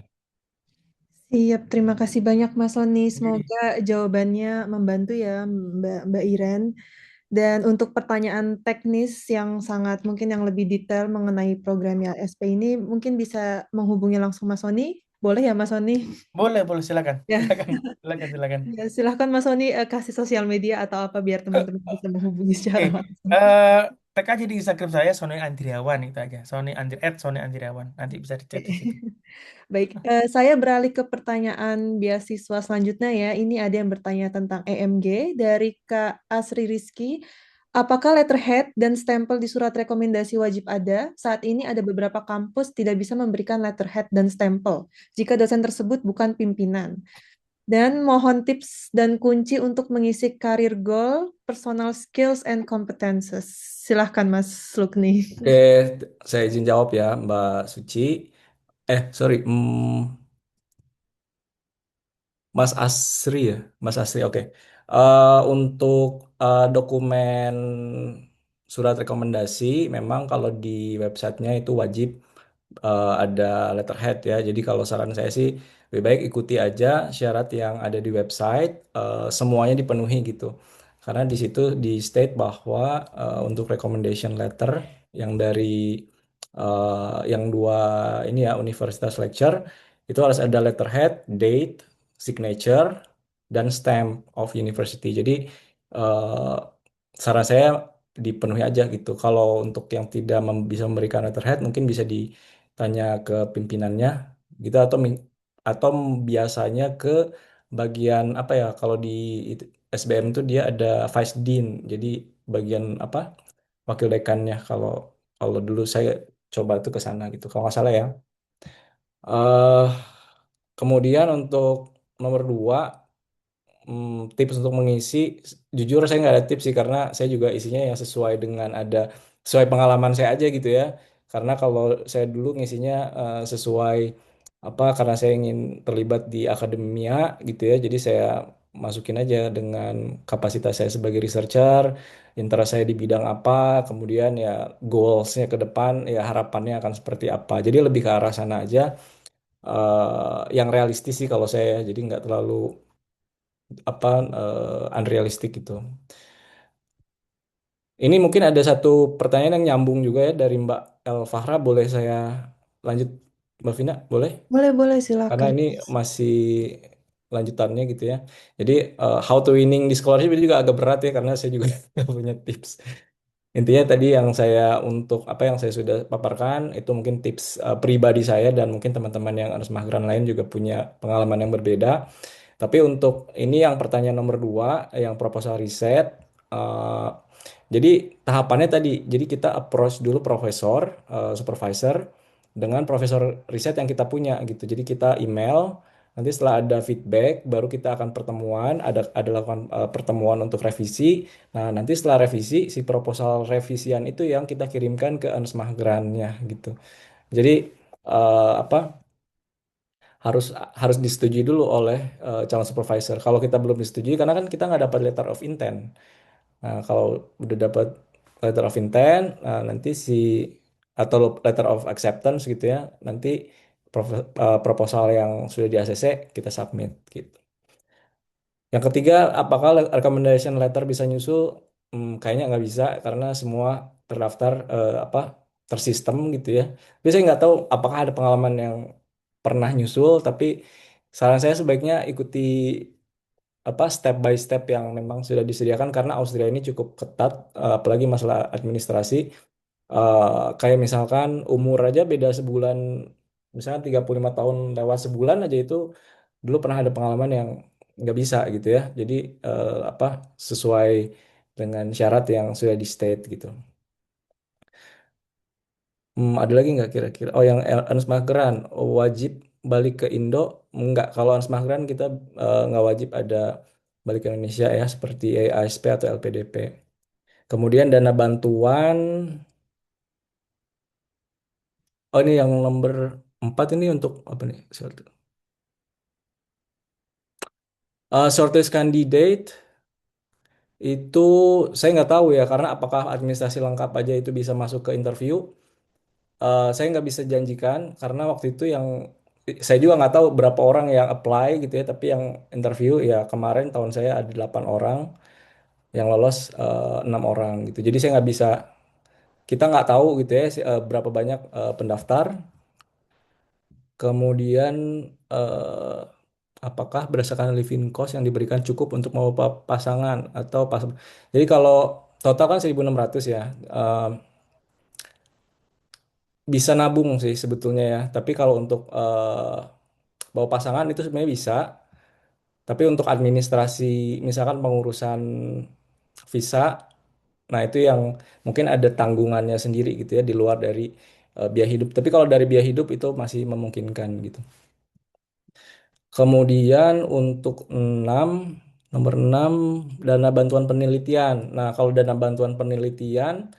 Siap, terima kasih banyak Mas Sony. Oke. Semoga jawabannya membantu ya Mbak Iren. Dan untuk pertanyaan teknis yang sangat mungkin yang lebih detail mengenai program YLSP ini, mungkin bisa menghubungi langsung Mas Sony. Boleh ya Mas Sony? Boleh silakan, Ya, silakan, silakan, silakan. ya silahkan Mas Sony kasih sosial media atau apa biar Eh, teman-teman bisa menghubungi Oke, secara langsung. tag aja di Instagram saya Sony Andriawan itu aja. Sony Andriawan. Nanti bisa dicek di situ. Baik, saya beralih ke pertanyaan beasiswa selanjutnya ya. Ini ada yang bertanya tentang EMG dari Kak Asri Rizky. Apakah letterhead dan stempel di surat rekomendasi wajib ada? Saat ini ada beberapa kampus tidak bisa memberikan letterhead dan stempel jika dosen tersebut bukan pimpinan. Dan mohon tips dan kunci untuk mengisi career goal, personal skills, and competences. Silahkan Mas Lukni. Oke, saya izin jawab ya, Mbak Suci. Sorry, Mas Asri ya, Mas Asri. Oke. Untuk dokumen surat rekomendasi, memang kalau di websitenya itu wajib ada letterhead ya. Jadi kalau saran saya sih lebih baik ikuti aja syarat yang ada di website, semuanya dipenuhi gitu. Karena di situ di state bahwa untuk recommendation letter yang dari yang dua ini ya universitas lecture itu harus ada letterhead, date, signature, dan stamp of university. Jadi eh, saran saya dipenuhi aja gitu. Kalau untuk yang tidak bisa memberikan letterhead mungkin bisa ditanya ke pimpinannya gitu atau biasanya ke bagian apa ya kalau di SBM tuh dia ada vice dean. Jadi bagian apa wakil dekannya kalau kalau dulu saya coba tuh ke sana gitu. Kalau nggak salah ya. eh Kemudian untuk nomor dua, tips untuk mengisi, jujur saya nggak ada tips sih karena saya juga isinya yang sesuai dengan sesuai pengalaman saya aja gitu ya. Karena kalau saya dulu ngisinya sesuai apa karena saya ingin terlibat di akademia gitu ya, jadi saya masukin aja dengan kapasitas saya sebagai researcher, interest saya di bidang apa, kemudian ya goalsnya ke depan, ya harapannya akan seperti apa. Jadi lebih ke arah sana aja, yang realistis sih kalau saya, jadi nggak terlalu apa unrealistik gitu. Ini mungkin ada satu pertanyaan yang nyambung juga ya dari Mbak El Fahra. Boleh saya lanjut, Mbak Vina? Boleh? Boleh, Karena silakan. ini masih lanjutannya gitu ya. Jadi how to winning di scholarship itu juga agak berat ya karena saya juga nggak punya tips. Intinya tadi yang saya untuk apa yang saya sudah paparkan itu mungkin tips pribadi saya dan mungkin teman-teman yang harus mageran lain juga punya pengalaman yang berbeda. Tapi untuk ini yang pertanyaan nomor dua, yang proposal riset, eh, jadi tahapannya tadi, jadi kita approach dulu profesor, supervisor, dengan profesor riset yang kita punya gitu. Jadi kita email, Nanti setelah ada feedback, baru kita akan pertemuan, ada lakukan pertemuan untuk revisi. Nah, nanti setelah revisi, si proposal revisian itu yang kita kirimkan ke Ansmahgrannya gitu. Jadi apa harus harus disetujui dulu oleh calon supervisor. Kalau kita belum disetujui, karena kan kita nggak dapat letter of intent. Nah, kalau udah dapat letter of intent, nah nanti atau letter of acceptance gitu ya, nanti proposal yang sudah di ACC kita submit gitu. Yang ketiga, apakah recommendation letter bisa nyusul? Kayaknya nggak bisa karena semua terdaftar apa tersistem gitu ya. Tapi saya nggak tahu apakah ada pengalaman yang pernah nyusul, tapi saran saya sebaiknya ikuti apa step by step yang memang sudah disediakan karena Austria ini cukup ketat, apalagi masalah administrasi. Kayak misalkan umur aja beda sebulan, misalnya 35 tahun lewat sebulan aja itu dulu pernah ada pengalaman yang nggak bisa gitu ya. Jadi apa sesuai dengan syarat yang sudah di state gitu. Ada lagi nggak kira-kira? Oh, yang Ernst Mahgeran wajib balik ke Indo? Nggak. Kalau Ernst Mahgeran kita nggak wajib ada balik ke Indonesia ya, seperti ASP atau LPDP. Kemudian dana bantuan. Oh, ini yang nomor 4 ini untuk apa nih? Shortlist candidate itu saya nggak tahu ya, karena apakah administrasi lengkap aja itu bisa masuk ke interview. Saya nggak bisa janjikan karena waktu itu yang saya juga nggak tahu berapa orang yang apply gitu ya, tapi yang interview ya kemarin tahun saya ada 8 orang, yang lolos 6 orang gitu. Jadi saya nggak bisa, kita nggak tahu gitu ya berapa banyak pendaftar. Kemudian eh, apakah berdasarkan living cost yang diberikan cukup untuk membawa pasangan atau pas. Jadi kalau total kan 1.600 ya. Bisa nabung sih sebetulnya ya. Tapi kalau untuk bawa pasangan itu sebenarnya bisa. Tapi untuk administrasi, misalkan pengurusan visa, nah itu yang mungkin ada tanggungannya sendiri gitu ya di luar dari biaya hidup. Tapi kalau dari biaya hidup itu masih memungkinkan gitu. Kemudian untuk 6, nomor 6 dana bantuan penelitian. Nah, kalau dana bantuan penelitian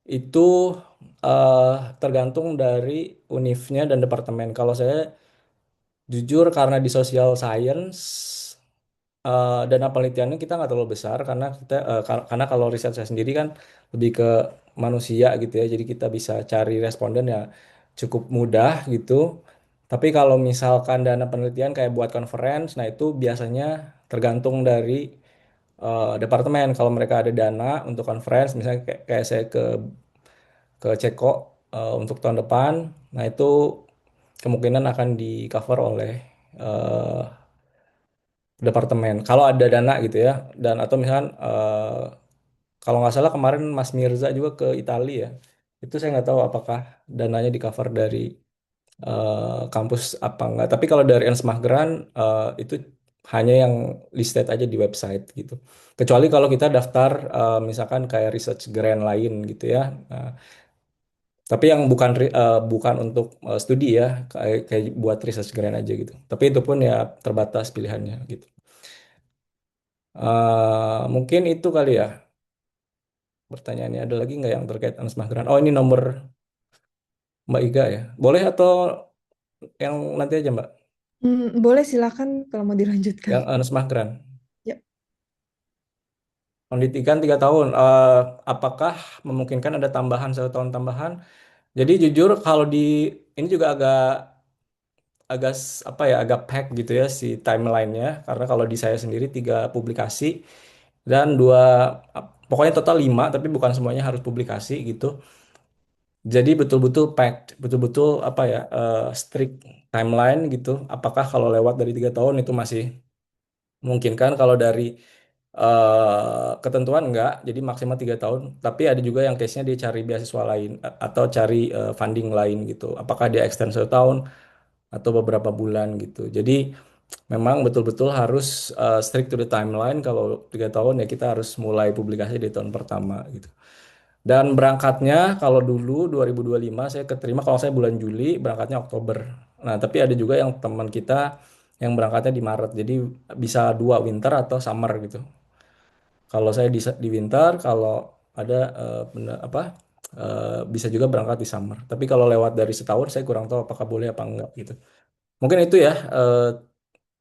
itu eh, tergantung dari univnya dan departemen. Kalau saya jujur karena di social science dana penelitiannya kita nggak terlalu besar karena karena kalau riset saya sendiri kan lebih ke manusia gitu ya. Jadi kita bisa cari responden ya cukup mudah gitu. Tapi kalau misalkan dana penelitian kayak buat conference, nah itu biasanya tergantung dari departemen. Kalau mereka ada dana untuk conference, misalnya kayak saya ke Ceko untuk tahun depan, nah itu kemungkinan akan di cover oleh eh, departemen. Kalau ada dana gitu ya, dan atau misalkan kalau nggak salah kemarin Mas Mirza juga ke Italia ya, itu saya nggak tahu apakah dananya di cover dari kampus apa enggak. Tapi kalau dari Ernst Mahgeran itu hanya yang listed aja di website gitu. Kecuali kalau kita daftar misalkan kayak research grant lain gitu ya. Nah, tapi yang bukan untuk studi ya, kayak buat research grant aja gitu. Tapi itu pun ya terbatas pilihannya gitu. Mungkin itu kali ya pertanyaannya. Ada lagi nggak yang terkait Ernst Mahgeran? Oh, ini nomor Mbak Iga ya. Boleh atau yang nanti aja Mbak? Boleh silakan kalau mau dilanjutkan. Yang Ernst Mahgeran. Ya. Pendidikan 3 tahun. Apakah memungkinkan ada tambahan 1 tahun tambahan? Jadi jujur kalau ini juga agak agak apa ya agak pack gitu ya si timelinenya, karena kalau di saya sendiri 3 publikasi dan pokoknya total 5 tapi bukan semuanya harus publikasi gitu. Jadi betul-betul packed, betul-betul apa ya strict timeline gitu. Apakah kalau lewat dari 3 tahun itu masih memungkinkan? Kalau dari ketentuan enggak, jadi maksimal 3 tahun. Tapi ada juga yang case-nya dia cari beasiswa lain atau cari funding lain gitu. Apakah dia extend 1 tahun atau beberapa bulan gitu. Jadi memang betul-betul harus strict to the timeline. Kalau 3 tahun ya kita harus mulai publikasi di tahun pertama gitu. Dan berangkatnya kalau dulu 2025 saya keterima, kalau saya bulan Juli berangkatnya Oktober. Nah, tapi ada juga yang teman kita yang berangkatnya di Maret. Jadi bisa dua, winter atau summer gitu. Kalau saya di winter, kalau ada bisa juga berangkat di summer. Tapi kalau lewat dari setahun, saya kurang tahu apakah boleh apa enggak gitu. Mungkin itu ya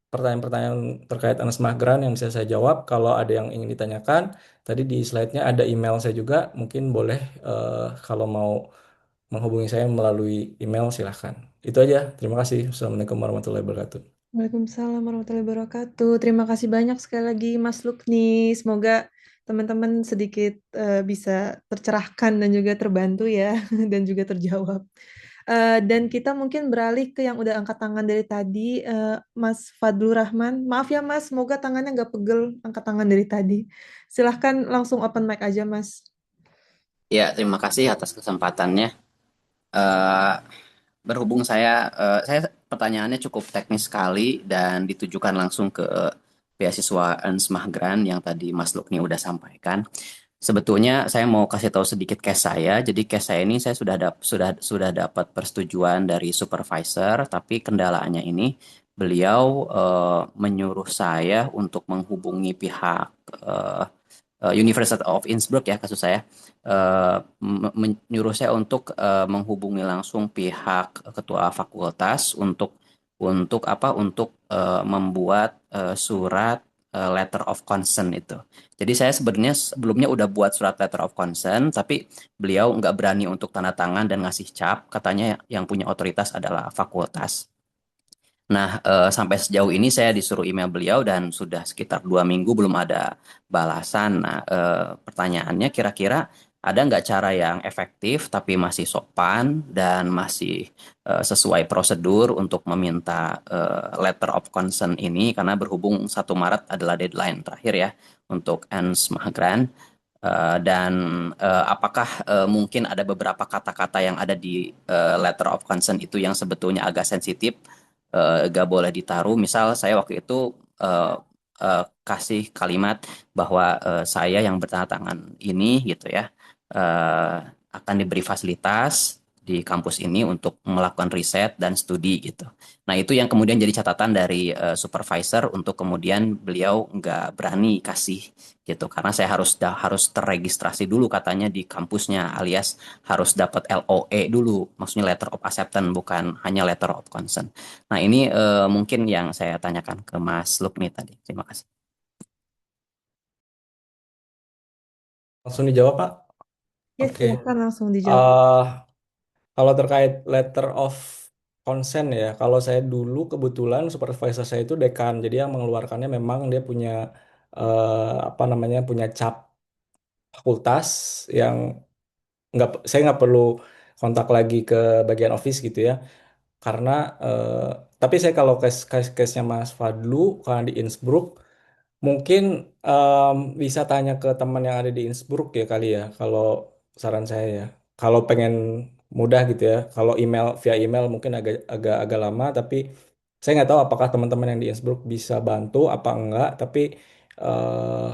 pertanyaan-pertanyaan terkait Anas Mahgran yang bisa saya jawab. Kalau ada yang ingin ditanyakan, tadi di slide-nya ada email saya juga. Mungkin boleh kalau mau menghubungi saya melalui email silahkan. Itu aja. Terima kasih. Assalamualaikum warahmatullahi wabarakatuh. Waalaikumsalam warahmatullahi wabarakatuh. Terima kasih banyak sekali lagi Mas Lukni. Semoga teman-teman sedikit bisa tercerahkan dan juga terbantu ya, dan juga terjawab. Dan kita mungkin beralih ke yang udah angkat tangan dari tadi, Mas Fadlur Rahman. Maaf ya Mas, semoga tangannya nggak pegel angkat tangan dari tadi. Silahkan langsung open mic aja Mas. Ya, terima kasih atas kesempatannya. Eh, Berhubung saya pertanyaannya cukup teknis sekali dan ditujukan langsung ke beasiswa Ernst Mahgran yang tadi Mas Lukni udah sampaikan. Sebetulnya saya mau kasih tahu sedikit case saya. Jadi case saya ini saya sudah dapat persetujuan dari supervisor, tapi kendalanya ini beliau menyuruh saya untuk menghubungi pihak eh, University of Innsbruck ya kasus saya menyuruh saya untuk menghubungi langsung pihak ketua fakultas untuk membuat surat letter of consent itu. Jadi saya sebenarnya sebelumnya udah buat surat letter of consent, tapi beliau nggak berani untuk tanda tangan dan ngasih cap. Katanya yang punya otoritas adalah fakultas. Nah, sampai sejauh ini saya disuruh email beliau dan sudah sekitar 2 minggu belum ada balasan. Nah, pertanyaannya kira-kira ada nggak cara yang efektif tapi masih sopan dan masih sesuai prosedur untuk meminta letter of consent ini karena berhubung 1 Maret adalah deadline terakhir ya untuk Ernst Mahgran. Dan apakah mungkin ada beberapa kata-kata yang ada di letter of consent itu yang sebetulnya agak sensitif gak boleh ditaruh. Misal saya waktu itu eh, kasih kalimat bahwa saya yang bertanda tangan ini gitu ya eh, akan diberi fasilitas di kampus ini untuk melakukan riset dan studi gitu. Nah itu yang kemudian jadi catatan dari supervisor untuk kemudian beliau nggak berani kasih gitu karena saya harus terregistrasi dulu katanya di kampusnya alias harus dapat LOE dulu, maksudnya letter of acceptance bukan hanya letter of consent. Nah, ini mungkin yang saya tanyakan ke Mas Lukni tadi. Terima kasih. Langsung dijawab, Pak. Ya, Oke. silakan langsung dijawab. Eh, Kalau terkait letter of consent ya, kalau saya dulu kebetulan supervisor saya itu dekan, jadi yang mengeluarkannya memang dia punya apa namanya punya cap fakultas yang saya nggak perlu kontak lagi ke bagian office gitu ya, karena eh, tapi saya kalau case-nya Mas Fadlu karena di Innsbruck mungkin bisa tanya ke teman yang ada di Innsbruck ya kali ya, kalau saran saya ya. Kalau pengen mudah gitu ya, kalau via email mungkin agak agak agak lama, tapi saya nggak tahu apakah teman-teman yang di Innsbruck bisa bantu apa enggak. Tapi eh,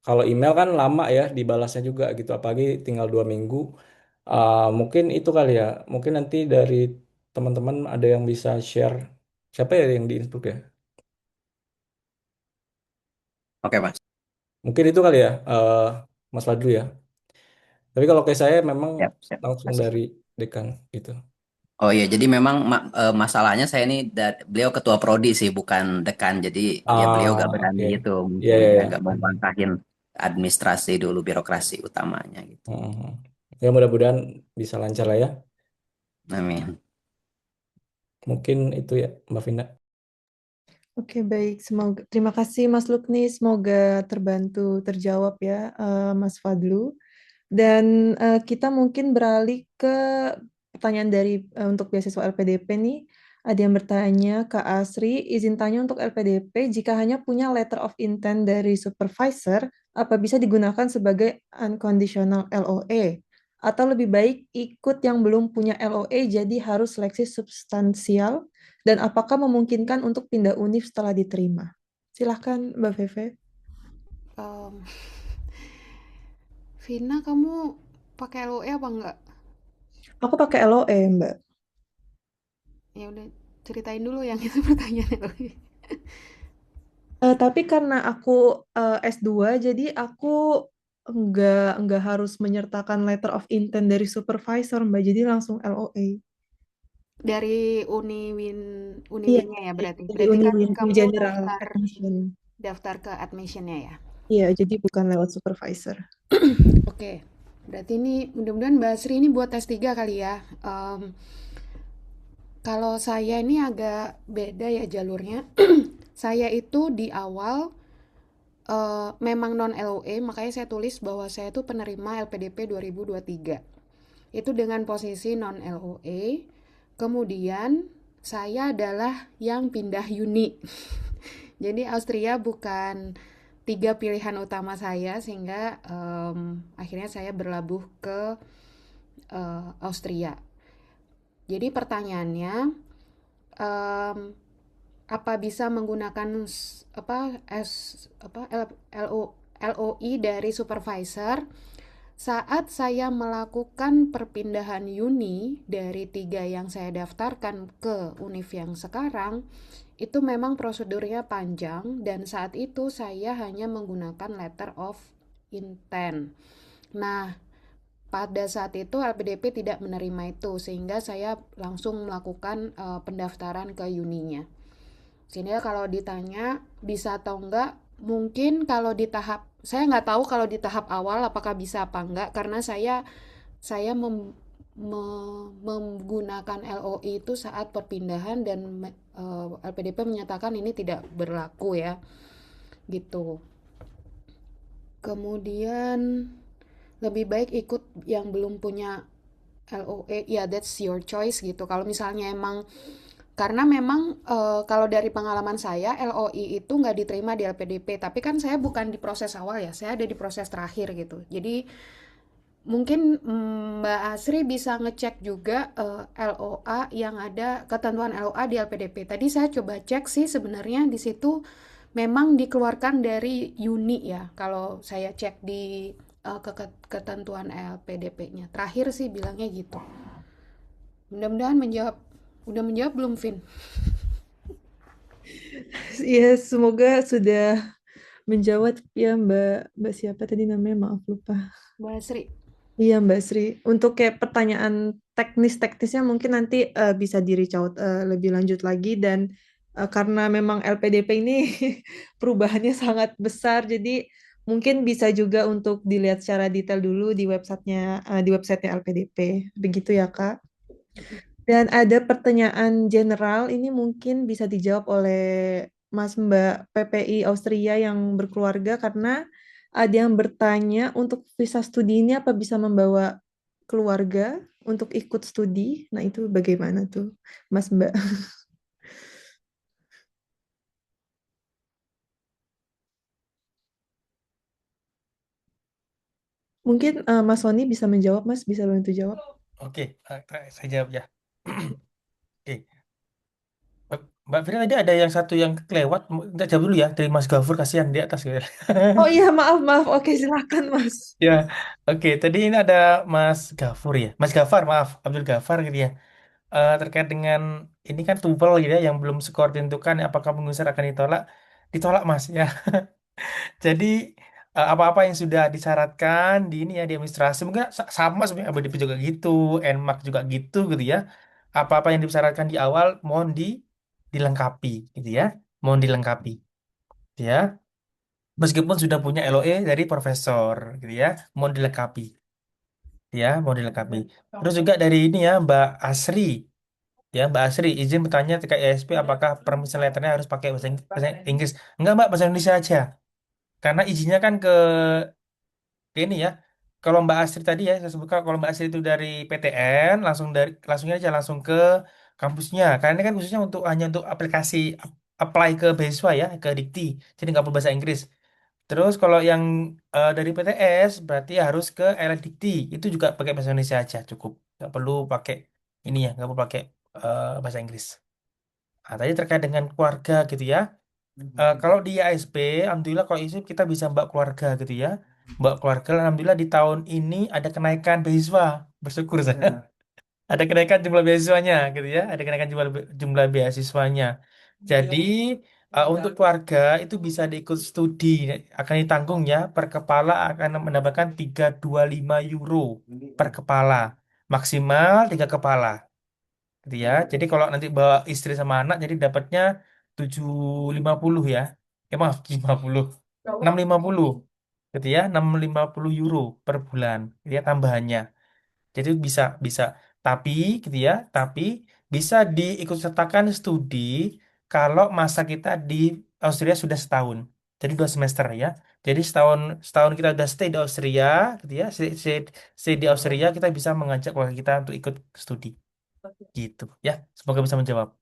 kalau email kan lama ya dibalasnya juga gitu, apalagi tinggal 2 minggu. Mungkin itu kali ya. Mungkin nanti dari teman-teman ada yang bisa share siapa ya yang di Innsbruck ya. Oke, Mas. Mungkin itu kali ya, Mas Fadlu ya. Tapi kalau kayak saya memang Siap, siap. Terima langsung kasih. dari dekan gitu. Oh iya, jadi memang masalahnya saya ini beliau ketua prodi sih, bukan dekan. Jadi ya beliau gak berani Oke. itu Iya, mungkin iya, ya, iya. gak mau bantahin administrasi dulu, birokrasi utamanya gitu. Mhm. Ya mudah-mudahan bisa lancar lah ya. Amin. Mungkin itu ya, Mbak Vinda. Oke, baik. Semoga terima kasih Mas Lukni. Semoga terbantu terjawab ya, Mas Fadlu. Dan kita mungkin beralih ke pertanyaan dari untuk beasiswa LPDP nih. Ada yang bertanya, Kak Asri, izin tanya untuk LPDP, jika hanya punya letter of intent dari supervisor, apa bisa digunakan sebagai unconditional LOA? Atau lebih baik ikut yang belum punya LOA jadi harus seleksi substansial? Dan apakah memungkinkan untuk pindah univ setelah diterima? Silahkan Mbak Feve. Em, Vina, kamu pakai LOE apa enggak? Aku pakai LOE, Mbak. Ya udah, ceritain dulu yang itu pertanyaannya LOE. Tapi karena aku S2, jadi aku nggak harus menyertakan letter of intent dari supervisor, Mbak. Jadi langsung LOA. Dari Iya, Uniwinnya ya berarti. dari Berarti kan Uniwin kamu General Admission. daftar ke admissionnya ya. Iya, jadi bukan lewat supervisor. Oke. Berarti ini mudah-mudahan Mbak Sri ini buat tes 3 kali ya. Kalau saya ini agak beda ya jalurnya. Saya itu di awal memang non LOE, makanya saya tulis bahwa saya itu penerima LPDP 2023. Itu dengan posisi non LOE. Kemudian saya adalah yang pindah uni. Jadi Austria bukan 3 pilihan utama saya, sehingga akhirnya saya berlabuh ke Austria. Jadi pertanyaannya, apa bisa menggunakan LOI dari supervisor saat saya melakukan perpindahan uni dari 3 yang saya daftarkan ke univ yang sekarang. Itu memang prosedurnya panjang, dan saat itu saya hanya menggunakan letter of intent. Nah, pada saat itu LPDP tidak menerima itu, sehingga saya langsung melakukan pendaftaran ke uninya. Sehingga kalau ditanya bisa atau enggak, mungkin kalau di tahap, saya nggak tahu kalau di tahap awal apakah bisa apa enggak, karena saya menggunakan LOI itu saat perpindahan, dan LPDP menyatakan ini tidak berlaku ya, gitu. Kemudian lebih baik ikut yang belum punya LOE, ya that's your choice gitu. Kalau misalnya emang, karena memang kalau dari pengalaman saya LOI itu nggak diterima di LPDP, tapi kan saya bukan di proses awal ya, saya ada di proses terakhir gitu. Jadi mungkin Mbak Asri bisa ngecek juga LOA yang ada, ketentuan LOA di LPDP. Tadi saya coba cek sih, sebenarnya di situ memang dikeluarkan dari uni ya. Kalau saya cek di ketentuan LPDP-nya. Terakhir sih bilangnya gitu. Mudah-mudahan menjawab. Udah menjawab belum, Vin? Ya, semoga sudah menjawab ya Mbak siapa tadi namanya, maaf lupa. Mbak Asri. Iya Mbak Sri, untuk kayak pertanyaan teknisnya mungkin nanti bisa di reach out lebih lanjut lagi, dan karena memang LPDP ini perubahannya sangat besar, jadi mungkin bisa juga untuk dilihat secara detail dulu di websitenya LPDP, begitu ya Kak. Dan ada pertanyaan general, ini mungkin bisa dijawab oleh Mas Mbak PPI Austria yang berkeluarga, karena ada yang bertanya untuk visa studi ini apa bisa membawa keluarga untuk ikut studi. Nah, itu bagaimana tuh, Mas Mbak? Mungkin Mas Sony bisa menjawab, Mas, bisa bantu jawab. Oke, saya jawab ya. Oke. Mbak Fira tadi ada yang satu yang kelewat, nggak jawab dulu ya, dari Mas Gafur, kasihan di atas gitu. Oh iya, maaf. Oke, silakan, Mas. Ya, oke. Tadi ini ada Mas Gafur ya, Mas Gafar, maaf, Abdul Gafar gitu ya. Terkait dengan ini kan TOEFL gitu ya, yang belum skor ditentukan apakah pengusaha akan ditolak, ditolak Mas ya. Jadi apa-apa yang sudah disyaratkan di ini ya di administrasi mungkin sama sebenarnya ABDP juga gitu, NMAK juga gitu ya. Apa-apa yang disyaratkan di awal mohon dilengkapi gitu ya, mohon dilengkapi ya. Meskipun sudah punya LOE dari profesor gitu ya, mohon dilengkapi ya, mohon dilengkapi. Terus juga dari ini ya Mbak Asri. Ya, Mbak Asri, izin bertanya terkait ESP, apakah permission letternya harus pakai bahasa Inggris? Enggak, Mbak, bahasa Indonesia aja. Karena izinnya kan ke ini ya. Kalau Mbak Asri tadi ya, saya sebutkan kalau Mbak Asri itu dari PTN, langsungnya aja langsung ke kampusnya. Karena ini kan khususnya hanya untuk aplikasi apply ke beasiswa ya, ke Dikti. Jadi nggak perlu bahasa Inggris. Terus kalau yang dari PTS berarti harus ke Dikti. Itu juga pakai bahasa Indonesia aja cukup. Nggak perlu pakai ini ya, nggak perlu pakai bahasa Inggris. Nah, tadi terkait dengan keluarga gitu ya. Kalau di ASP, alhamdulillah kalau ISIP kita bisa mbak keluarga gitu ya. Mbak keluarga, alhamdulillah di tahun ini ada kenaikan beasiswa. Bersyukur saya. ada kenaikan jumlah beasiswanya gitu ya, ada kenaikan jumlah beasiswanya. Jadi untuk keluarga itu bisa diikut studi, akan ditanggung ya, per kepala akan mendapatkan 325 euro per kepala, maksimal 3 kepala gitu ya. Jadi kalau nanti bawa istri sama anak jadi dapatnya 750 ya. Maaf, 750. 650 gitu ya, 650 euro per bulan gitu ya tambahannya. Jadi bisa bisa tapi gitu ya, tapi bisa diikutsertakan studi kalau masa kita di Austria sudah setahun. Jadi 2 semester ya. Jadi setahun setahun kita udah stay di Austria gitu ya. Stay di Austria kita bisa mengajak keluarga kita untuk ikut studi. Gitu ya. Semoga bisa menjawab.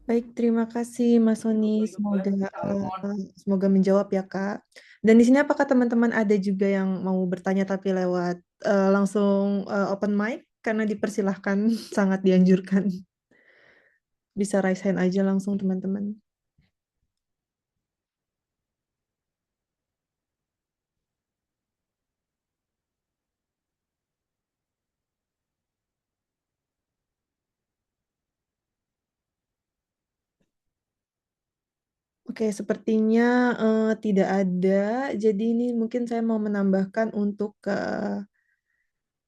Baik, terima kasih Mas Sony. Semoga menjawab ya Kak. Dan di sini apakah teman-teman ada juga yang mau bertanya tapi lewat langsung open mic karena dipersilahkan sangat dianjurkan. Bisa raise hand aja langsung teman-teman. Oke, sepertinya tidak ada. Jadi ini mungkin saya mau menambahkan untuk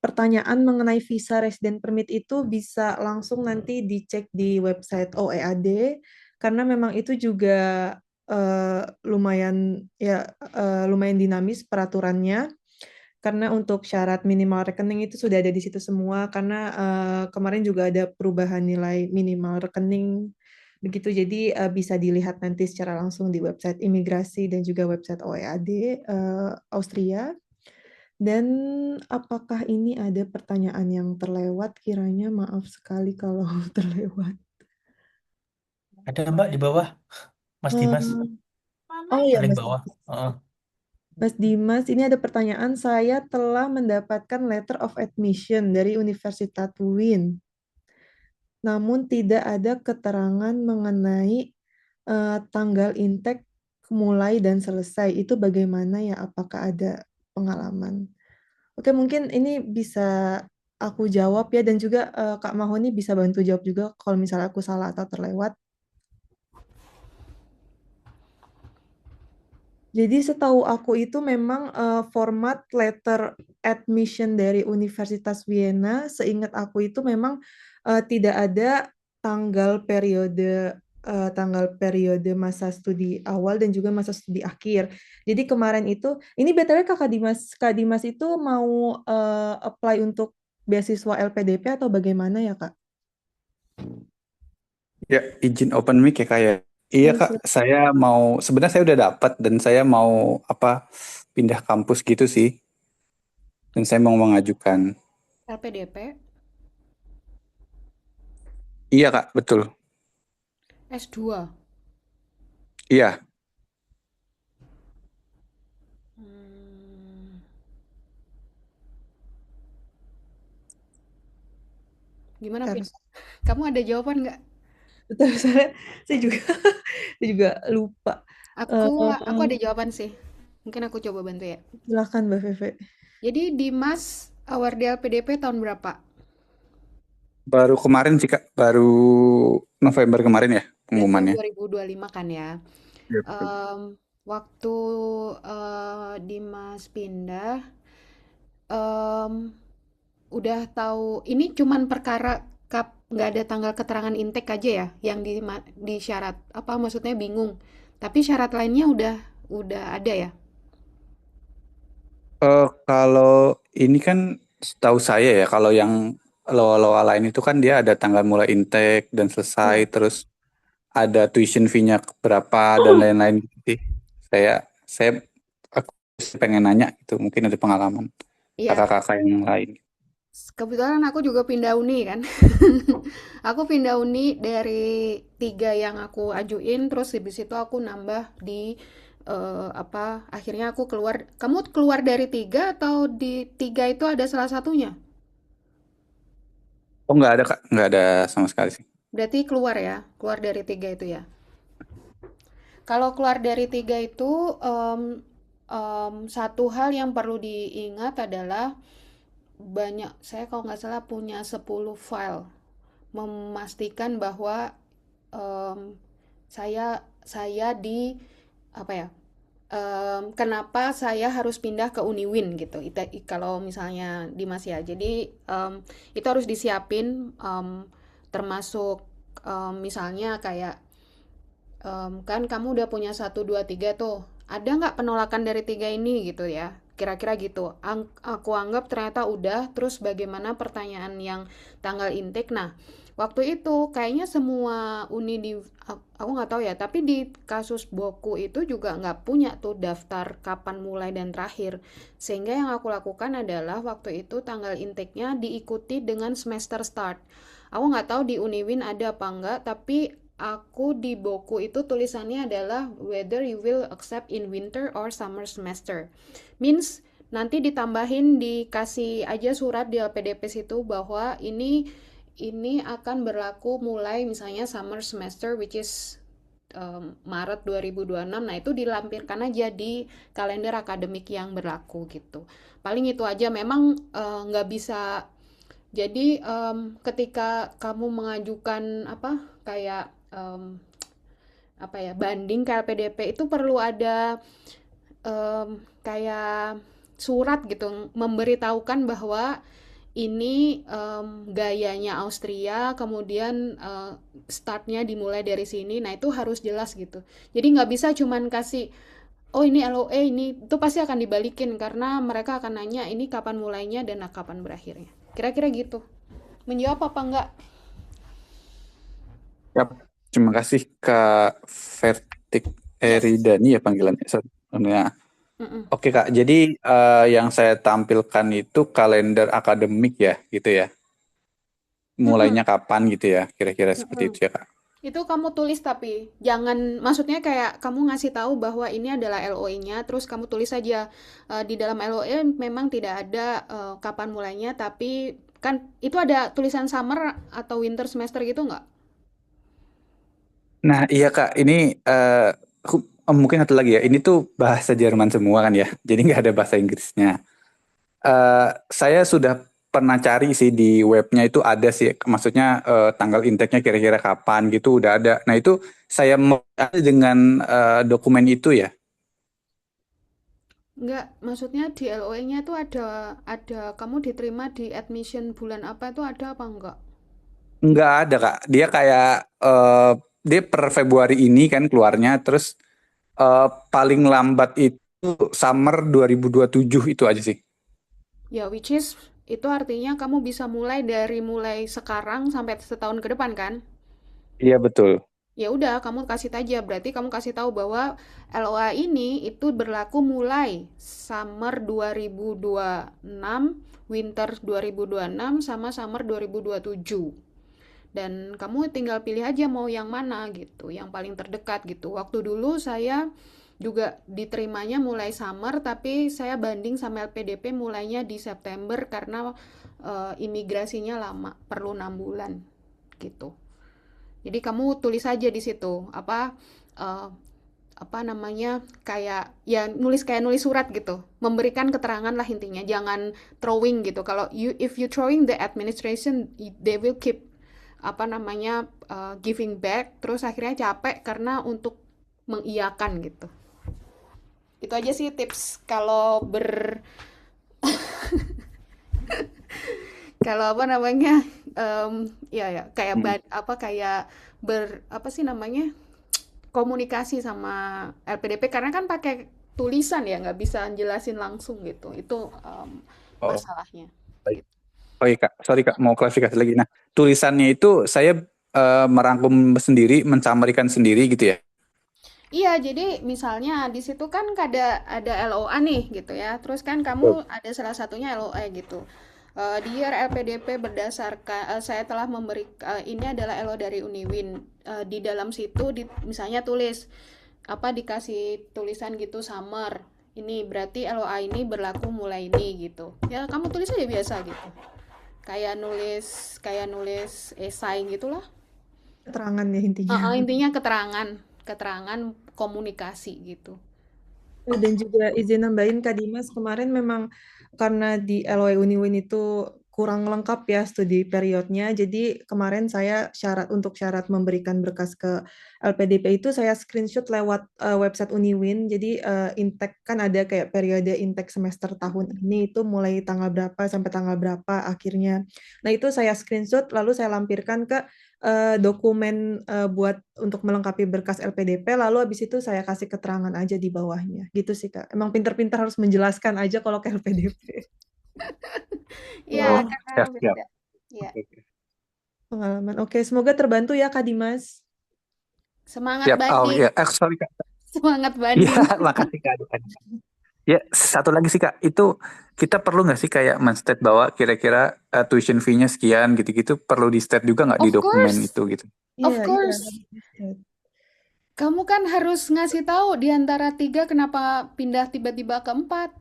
pertanyaan mengenai visa resident permit itu bisa langsung nanti dicek di website OEAD karena memang itu juga lumayan dinamis peraturannya karena untuk syarat minimal rekening itu sudah ada di situ semua karena kemarin juga ada perubahan nilai minimal rekening begitu jadi bisa dilihat nanti secara langsung di website imigrasi dan juga website OEAD Austria. Dan apakah ini ada pertanyaan yang terlewat? Kiranya maaf sekali kalau terlewat. Ada Mbak di bawah, Mas Dimas. Oh ya, Paling Mas bawah. Dimas. Heeh. Mas Dimas, ini ada pertanyaan. Saya telah mendapatkan letter of admission dari Universitas Wien, namun tidak ada keterangan mengenai tanggal intake mulai dan selesai. Itu bagaimana ya? Apakah ada pengalaman? Oke, mungkin ini bisa aku jawab ya, dan juga Kak Mahoni bisa bantu jawab juga kalau misalnya aku salah atau terlewat. Jadi setahu aku itu memang format letter admission dari Universitas Vienna, seingat aku itu memang tidak ada tanggal periode masa studi awal dan juga masa studi akhir. Jadi kemarin itu, ini BTW Kak Dimas itu mau apply untuk beasiswa LPDP atau bagaimana ya Kak? Ya, izin open mic ya Kak ya. Iya Oh, Kak, saya mau sebenarnya saya udah dapat dan saya mau pindah kampus gitu sih. Dan saya mau mengajukan. LPDP Iya Kak, betul. S2. Iya. Hmm, Gimana, Pin? harus. Kamu ada jawaban nggak? Betul, saya juga lupa. Aku ada jawaban sih. Mungkin aku coba bantu ya. Silakan Mbak Feve. Jadi Dimas award di LPDP tahun berapa? Baru kemarin sih Kak, baru November kemarin ya Berarti pengumumannya. 2025 kan ya. Iya, betul. Waktu Dimas pindah, em, udah tahu ini cuman perkara nggak ada tanggal keterangan intake aja ya yang di syarat apa maksudnya bingung. Tapi syarat lainnya udah ada ya. Kalau ini kan setahu saya ya, kalau yang loa-loa lain itu kan dia ada tanggal mulai intake dan selesai, Iya. terus ada tuition fee-nya berapa dan lain-lain gitu sih. Saya aku pengen nanya itu mungkin ada pengalaman Iya, kakak-kakak yang lain. kebetulan aku juga pindah uni kan. Aku pindah uni dari 3 yang aku ajuin, terus habis itu aku nambah di akhirnya aku keluar. Kamu keluar dari 3 atau di 3 itu ada salah satunya? Oh nggak ada Kak, nggak ada sama sekali sih. Berarti keluar ya, keluar dari 3 itu ya. Kalau keluar dari 3 itu Satu hal yang perlu diingat adalah saya kalau nggak salah punya 10 file memastikan bahwa em, saya di apa ya, kenapa saya harus pindah ke Uniwin gitu. Kalau misalnya Dimas ya, jadi itu harus disiapin, termasuk misalnya kayak kan kamu udah punya 1, 2, 3 tuh. Ada nggak penolakan dari 3 ini gitu ya? Kira-kira gitu. Aku anggap ternyata udah, terus bagaimana pertanyaan yang tanggal intake. Nah, waktu itu kayaknya semua uni aku nggak tahu ya, tapi di kasus Boku itu juga nggak punya tuh daftar kapan mulai dan terakhir. Sehingga yang aku lakukan adalah waktu itu tanggal intake-nya diikuti dengan semester start. Aku nggak tahu di Uniwin ada apa enggak, tapi aku di Boku itu tulisannya adalah whether you will accept in winter or summer semester. Means nanti ditambahin, dikasih aja surat di LPDP situ bahwa ini akan berlaku mulai misalnya summer semester which is Maret 2026. Nah, itu dilampirkan aja di kalender akademik yang berlaku gitu. Paling itu aja, memang nggak bisa. Jadi ketika kamu mengajukan kayak banding ke LPDP itu perlu ada kayak surat gitu memberitahukan bahwa ini gayanya Austria, kemudian startnya dimulai dari sini. Nah, itu harus jelas gitu. Jadi nggak bisa cuman kasih, oh ini LOE, ini itu pasti akan dibalikin karena mereka akan nanya ini kapan mulainya dan kapan berakhirnya. Kira-kira gitu. Menjawab apa enggak? Yap, terima kasih Kak Vertik Yes. Eridani ya panggilannya. Sebenarnya. Mm-mm. Oke Kak, jadi yang saya tampilkan itu kalender akademik ya, gitu ya. Mulainya Mm-mm. kapan gitu ya, kira-kira seperti Mm-mm. itu ya Kak. Itu kamu tulis, tapi jangan, maksudnya kayak kamu ngasih tahu bahwa ini adalah LOE-nya, terus kamu tulis aja di dalam LOE memang tidak ada kapan mulainya, tapi kan itu ada tulisan summer atau winter semester gitu nggak? Nah iya Kak, ini mungkin satu lagi ya, ini tuh bahasa Jerman semua kan ya, jadi nggak ada bahasa Inggrisnya. Saya sudah pernah cari sih di webnya itu ada sih, maksudnya tanggal intake-nya kira-kira kapan gitu udah ada. Nah itu saya mau dengan dokumen itu ya. Nggak, maksudnya di LOE-nya itu ada kamu diterima di admission bulan apa itu ada apa enggak? Nggak ada Kak, dia kayak dia per Februari ini kan keluarnya, terus paling lambat itu summer 2027 itu aja sih. Ya, which is itu artinya kamu bisa mulai sekarang sampai setahun ke depan kan? Iya betul. Ya udah, kamu kasih aja. Berarti kamu kasih tahu bahwa LOA ini itu berlaku mulai summer 2026, winter 2026, sama summer 2027. Dan kamu tinggal pilih aja mau yang mana gitu, yang paling terdekat gitu. Waktu dulu saya juga diterimanya mulai summer, tapi saya banding sama LPDP mulainya di September karena imigrasinya lama, perlu 6 bulan gitu. Jadi kamu tulis aja di situ uh, apa namanya, kayak ya nulis surat gitu, memberikan keterangan lah intinya, jangan throwing gitu. Kalau if you throwing, the administration they will keep giving back, terus akhirnya capek karena untuk mengiyakan gitu. Itu aja sih tips kalau kalau ya kayak apa sih namanya, komunikasi sama LPDP karena kan pakai tulisan ya, nggak bisa jelasin langsung gitu. Itu Oh, masalahnya baik. gitu. Oh iya Kak, sorry Kak, mau klarifikasi lagi. Nah, tulisannya itu saya merangkum sendiri, mensamarikan sendiri gitu ya. Iya, jadi misalnya di situ kan ada LOA nih gitu ya. Terus kan Betul. kamu ada salah satunya LOE gitu. Dear LPDP, berdasarkan saya telah memberi ini adalah LO dari Uniwin. Di dalam situ misalnya tulis dikasih tulisan gitu summer. Ini berarti LOA ini berlaku mulai ini gitu. Ya kamu tulis aja biasa gitu. Kayak nulis esai gitulah. Keterangan ya intinya. Intinya keterangan komunikasi gitu. Dan juga izin nambahin Kak Dimas, kemarin memang karena di LOE Uniwin itu kurang lengkap ya studi periodnya, jadi kemarin saya syarat memberikan berkas ke LPDP itu saya screenshot lewat website Uniwin, jadi intake kan ada kayak periode intake semester tahun ini itu mulai tanggal berapa sampai tanggal berapa akhirnya. Nah itu saya screenshot lalu saya lampirkan ke dokumen buat untuk melengkapi berkas LPDP, lalu habis itu saya kasih keterangan aja di bawahnya. Gitu sih, Kak. Emang pinter-pinter harus menjelaskan aja kalau ke LPDP. Iya, Oh, karena siap, siap. beda. Ya, Oke, oke. Pengalaman. Oke, semoga terbantu ya, Kak Dimas. semangat Siap. Oh banding, iya, sorry Kak. semangat Iya, banding. makasih Kak. Ya, satu lagi sih Kak, itu kita perlu nggak sih kayak men-state bahwa kira-kira tuition fee-nya sekian gitu-gitu, perlu di-state juga nggak di Of dokumen course, itu gitu? of Iya, course. harus di-state. Kamu kan harus ngasih tahu di antara 3 kenapa pindah tiba-tiba ke 4.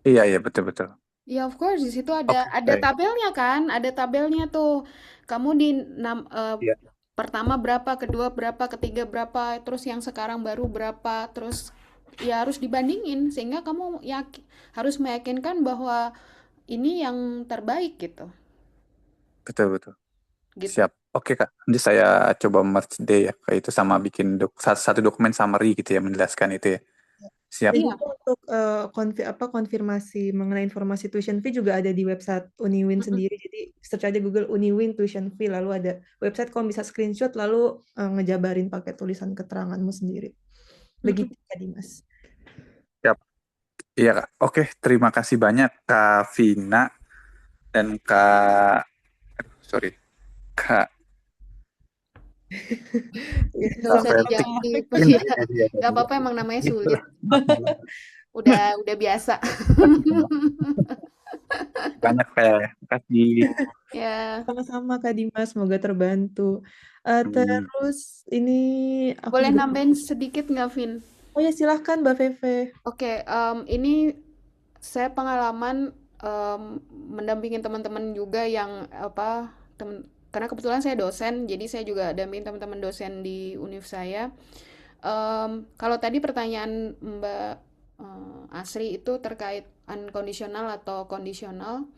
Iya, iya, betul-betul. Ya, of course, di situ Oke, ada baik. tabelnya kan, ada tabelnya tuh. Kamu di Iya, pertama berapa, kedua berapa, ketiga berapa, terus yang sekarang baru berapa, terus ya harus dibandingin sehingga kamu harus meyakinkan bahwa ini yang terbaik gitu. betul-betul. Gitu. Siap. Oke Kak, nanti saya coba merge deh ya, kayak itu sama bikin satu dokumen summary gitu ya, menjelaskan itu ya. Siap. Dan Iya. juga untuk konfirmasi mengenai informasi tuition fee juga ada di website Uniwin sendiri. Jadi search aja Google Uniwin tuition fee, lalu ada website kamu bisa screenshot lalu ngejabarin pakai tulisan keteranganmu sendiri. Begitu Kak Dimas. Siap. Iya Kak. Oke, terima kasih banyak Kak Vina dan Kak Nggak usah Vertik. dijawab ya. Nggak apa-apa, emang namanya sulit. Udah biasa. Banyak Kak. Terima kasih. Ya, Sama-sama Kak Dimas, semoga terbantu. Terus ini aku boleh juga. nambahin sedikit nggak, Vin? Oh ya silahkan Mbak Feve. Oke, ini saya pengalaman mendampingin teman-teman juga yang karena kebetulan saya dosen, jadi saya juga dampingin teman-teman dosen di univ saya. Kalau tadi pertanyaan Mbak Asri itu terkait unconditional atau kondisional,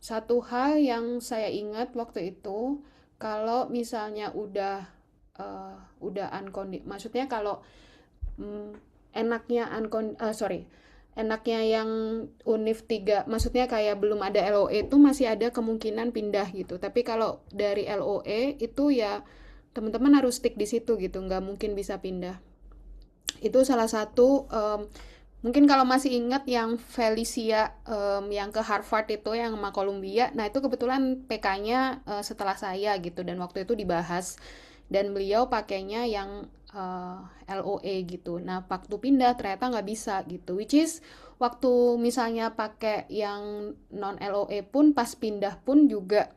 satu hal yang saya ingat waktu itu, kalau misalnya udah maksudnya kalau enaknya yang univ 3, maksudnya kayak belum ada LOE itu masih ada kemungkinan pindah gitu. Tapi kalau dari LOE itu ya teman-teman harus stick di situ gitu, nggak mungkin bisa pindah. Itu salah satu, mungkin kalau masih ingat yang Felicia yang ke Harvard itu yang sama Columbia, nah itu kebetulan PK-nya setelah saya gitu, dan waktu itu dibahas dan beliau pakainya yang LOE gitu. Nah waktu pindah ternyata nggak bisa gitu, which is waktu misalnya pakai yang non LOE pun pas pindah pun juga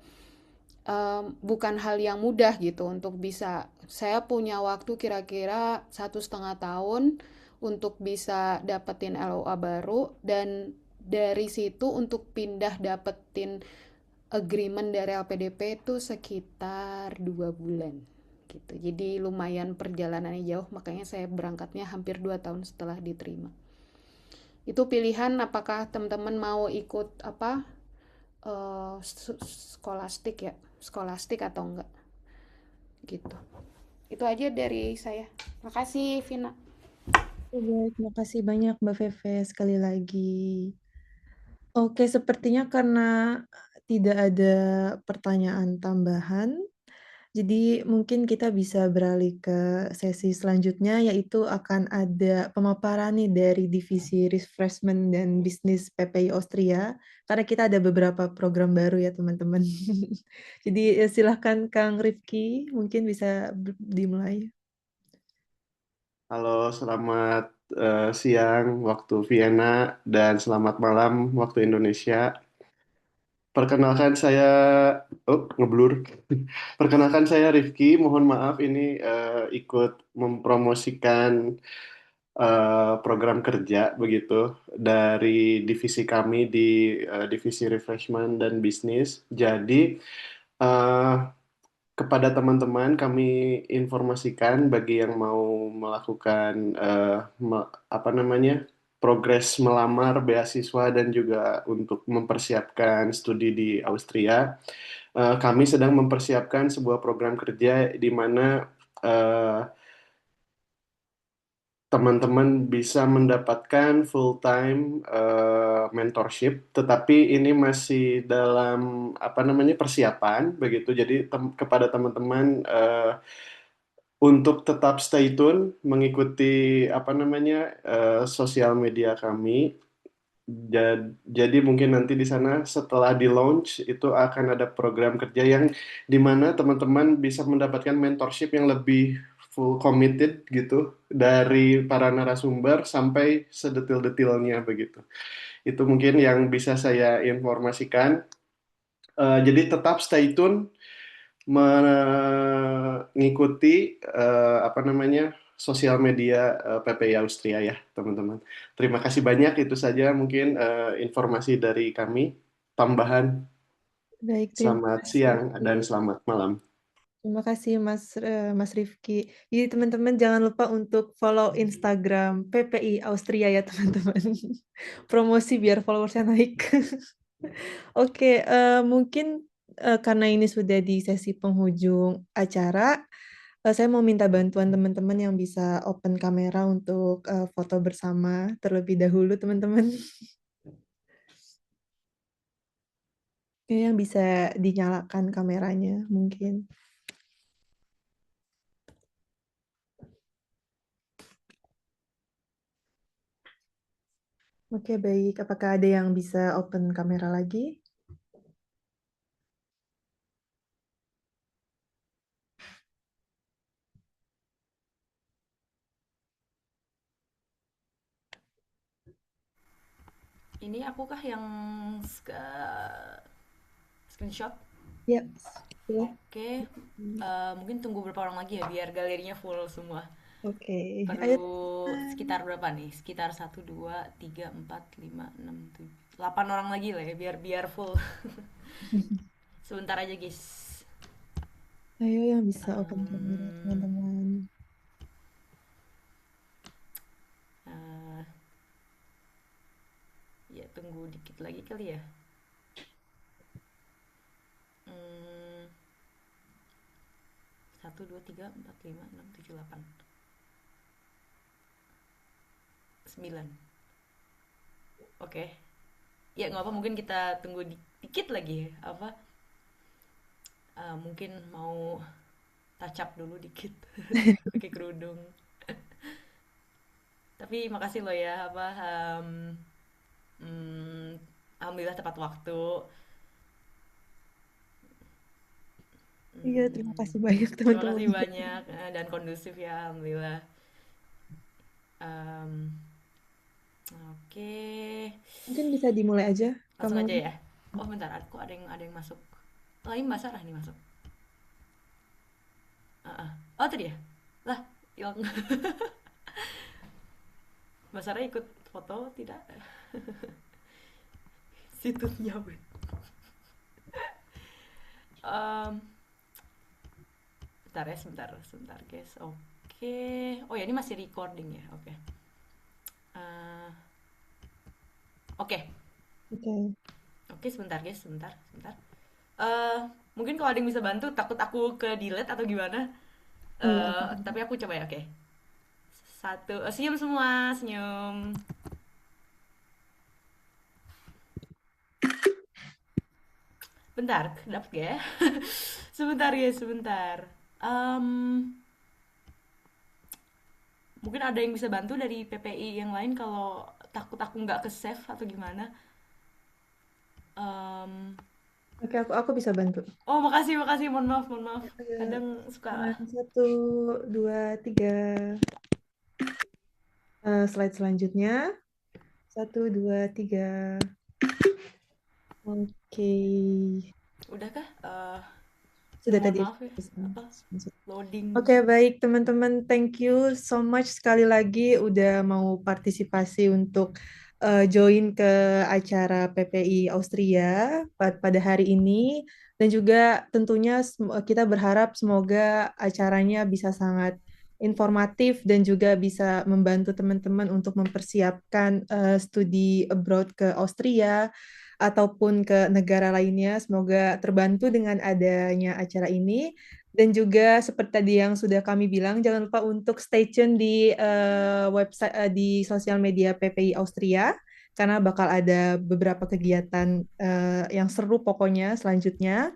bukan hal yang mudah gitu untuk bisa. Saya punya waktu kira-kira 1,5 tahun untuk bisa dapetin LOA baru, dan dari situ untuk pindah dapetin agreement dari LPDP itu sekitar 2 bulan gitu. Jadi lumayan perjalanannya jauh, makanya saya berangkatnya hampir 2 tahun setelah diterima. Itu pilihan apakah teman-teman mau ikut skolastik atau enggak gitu. Itu aja dari saya. Makasih Vina. Baik, terima kasih banyak Mbak Feve sekali lagi. Oke, sepertinya karena tidak ada pertanyaan tambahan, jadi mungkin kita bisa beralih ke sesi selanjutnya, yaitu akan ada pemaparan nih dari divisi refreshment dan bisnis PPI Austria, karena kita ada beberapa program baru ya teman-teman. Jadi silahkan Kang Rifki, mungkin bisa dimulai. Halo, selamat siang waktu Vienna dan selamat malam waktu Indonesia. Perkenalkan saya, ngeblur. Perkenalkan saya Rifki. Mohon maaf ini ikut mempromosikan program kerja begitu dari divisi kami di divisi refreshment dan bisnis. Jadi eh, kepada teman-teman kami informasikan bagi yang mau melakukan apa namanya progres melamar beasiswa dan juga untuk mempersiapkan studi di Austria. Kami sedang mempersiapkan sebuah program kerja di mana eh, teman-teman bisa mendapatkan full-time mentorship, tetapi ini masih dalam apa namanya persiapan begitu. Jadi kepada teman-teman untuk tetap stay tune mengikuti apa namanya sosial media kami. Jadi mungkin nanti di sana setelah di launch itu akan ada program kerja yang di mana teman-teman bisa mendapatkan mentorship yang lebih full committed gitu dari para narasumber sampai sedetil-detilnya begitu. Itu mungkin yang bisa saya informasikan. Jadi tetap stay tune mengikuti apa namanya sosial media PPI Austria ya teman-teman. Terima kasih banyak itu saja mungkin informasi dari kami. Tambahan Baik, terima selamat siang dan kasih. selamat malam. Terima kasih Mas Rifki. Jadi teman-teman jangan lupa untuk follow Instagram PPI Austria ya teman-teman. Promosi biar followersnya naik. Oke, mungkin karena ini sudah di sesi penghujung acara, saya mau minta bantuan teman-teman yang bisa open kamera untuk foto bersama terlebih dahulu teman-teman. Yang bisa dinyalakan kameranya mungkin. Oke, baik. Apakah ada yang bisa open kamera lagi? Ini akukah yang screenshot? Ya, boleh. Oke, mungkin tunggu berapa orang lagi ya biar galerinya full semua. Oke. Ayo. Perlu sekitar berapa nih? Sekitar 1, 2, 3, 4, 5, 6, 7, 8 orang lagi lah ya biar full. Sebentar aja guys. Ayo yang bisa open kamera teman-teman. Ya tunggu dikit lagi kali ya. 1, 2, 3, 4, 5, 6, 7, 8, 9. Oke. Ya nggak apa, mungkin kita tunggu dikit lagi ya. Apa? Mungkin mau touch up dulu dikit. Pakai kerudung. Tapi makasih loh ya apa alhamdulillah tepat waktu. Iya, terima kasih banyak Terima teman-teman. kasih banyak dan kondusif ya alhamdulillah. Oke. Mungkin bisa dimulai aja. Langsung aja ya. Oh bentar, kok ada yang masuk. Oh ini Mbak Sarah nih masuk. Oh tadi ya? Lah, hilang. Mbak Sarah ikut foto tidak? Situnya Ben. Bentar ya, sebentar guys. Oke. Oh ya ini masih recording ya, oke. Oke, sebentar guys, sebentar. Mungkin kalau ada yang bisa bantu, takut aku ke delete atau gimana. Tapi aku coba ya, oke. 1, senyum semua, senyum. Bentar, dapet gak ya? Sebentar guys, sebentar. Mungkin ada yang bisa bantu dari PPI yang lain kalau takut aku nggak ke save atau gimana. Oke, aku bisa bantu. Oh, makasih. Mohon maaf. Kadang suka 1, 2, 3. Slide selanjutnya. 1, 2, 3. Oke. Udahkah? Sudah tadi. Maaf ya. Apa? Loading. Oke, baik teman-teman. Thank you so much sekali lagi udah mau partisipasi untuk join ke acara PPI Austria pada hari ini dan juga tentunya kita berharap semoga acaranya bisa sangat informatif dan juga bisa membantu teman-teman untuk mempersiapkan studi abroad ke Austria ataupun ke negara lainnya. Semoga terbantu dengan adanya acara ini. Dan juga seperti tadi yang sudah kami bilang, jangan lupa untuk stay tune di website di sosial media PPI Austria karena bakal ada beberapa kegiatan yang seru pokoknya selanjutnya.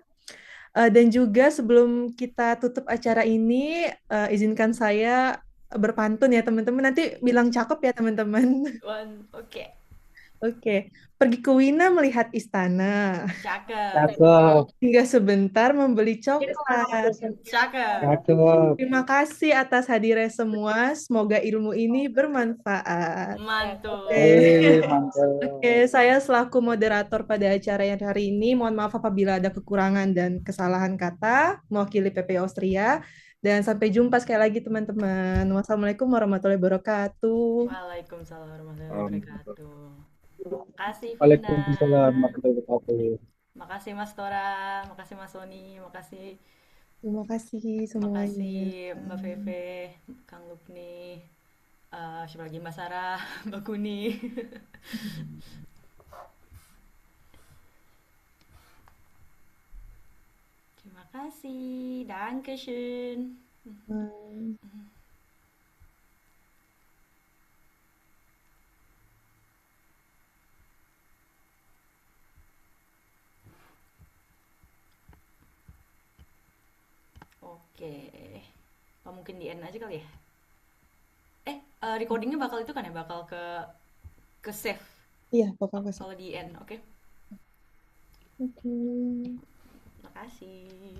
Dan juga sebelum kita tutup acara ini, izinkan saya berpantun ya teman-teman. Nanti bilang cakep ya teman-teman. Oke. Oke, pergi ke Wina melihat istana. Cakep. Cakep. Hingga sebentar membeli coklat. Cakep. Cakep. Terima kasih atas hadirnya semua. Semoga ilmu ini bermanfaat. Mantul. Mantap. Oke, saya selaku moderator pada acara yang hari ini, mohon maaf apabila ada kekurangan dan kesalahan kata, mewakili PP Austria. Dan sampai jumpa sekali lagi teman-teman. Wassalamualaikum warahmatullahi wabarakatuh. Waalaikumsalam warahmatullahi wabarakatuh. Makasih Vina. Waalaikumsalam warahmatullahi wabarakatuh. Makasih Mas Tora, makasih Mas Sony, makasih Terima kasih semuanya. makasih Mbak Feve, Kang Lukni, siapa lagi Mbak Sarah, Mbak Kuni. Terima kasih, Dankeschön. Oke, mungkin di end aja kali ya. Recordingnya bakal itu kan ya, bakal ke save Iya, bakal kasih. kalau di end, oke? Oke. Makasih.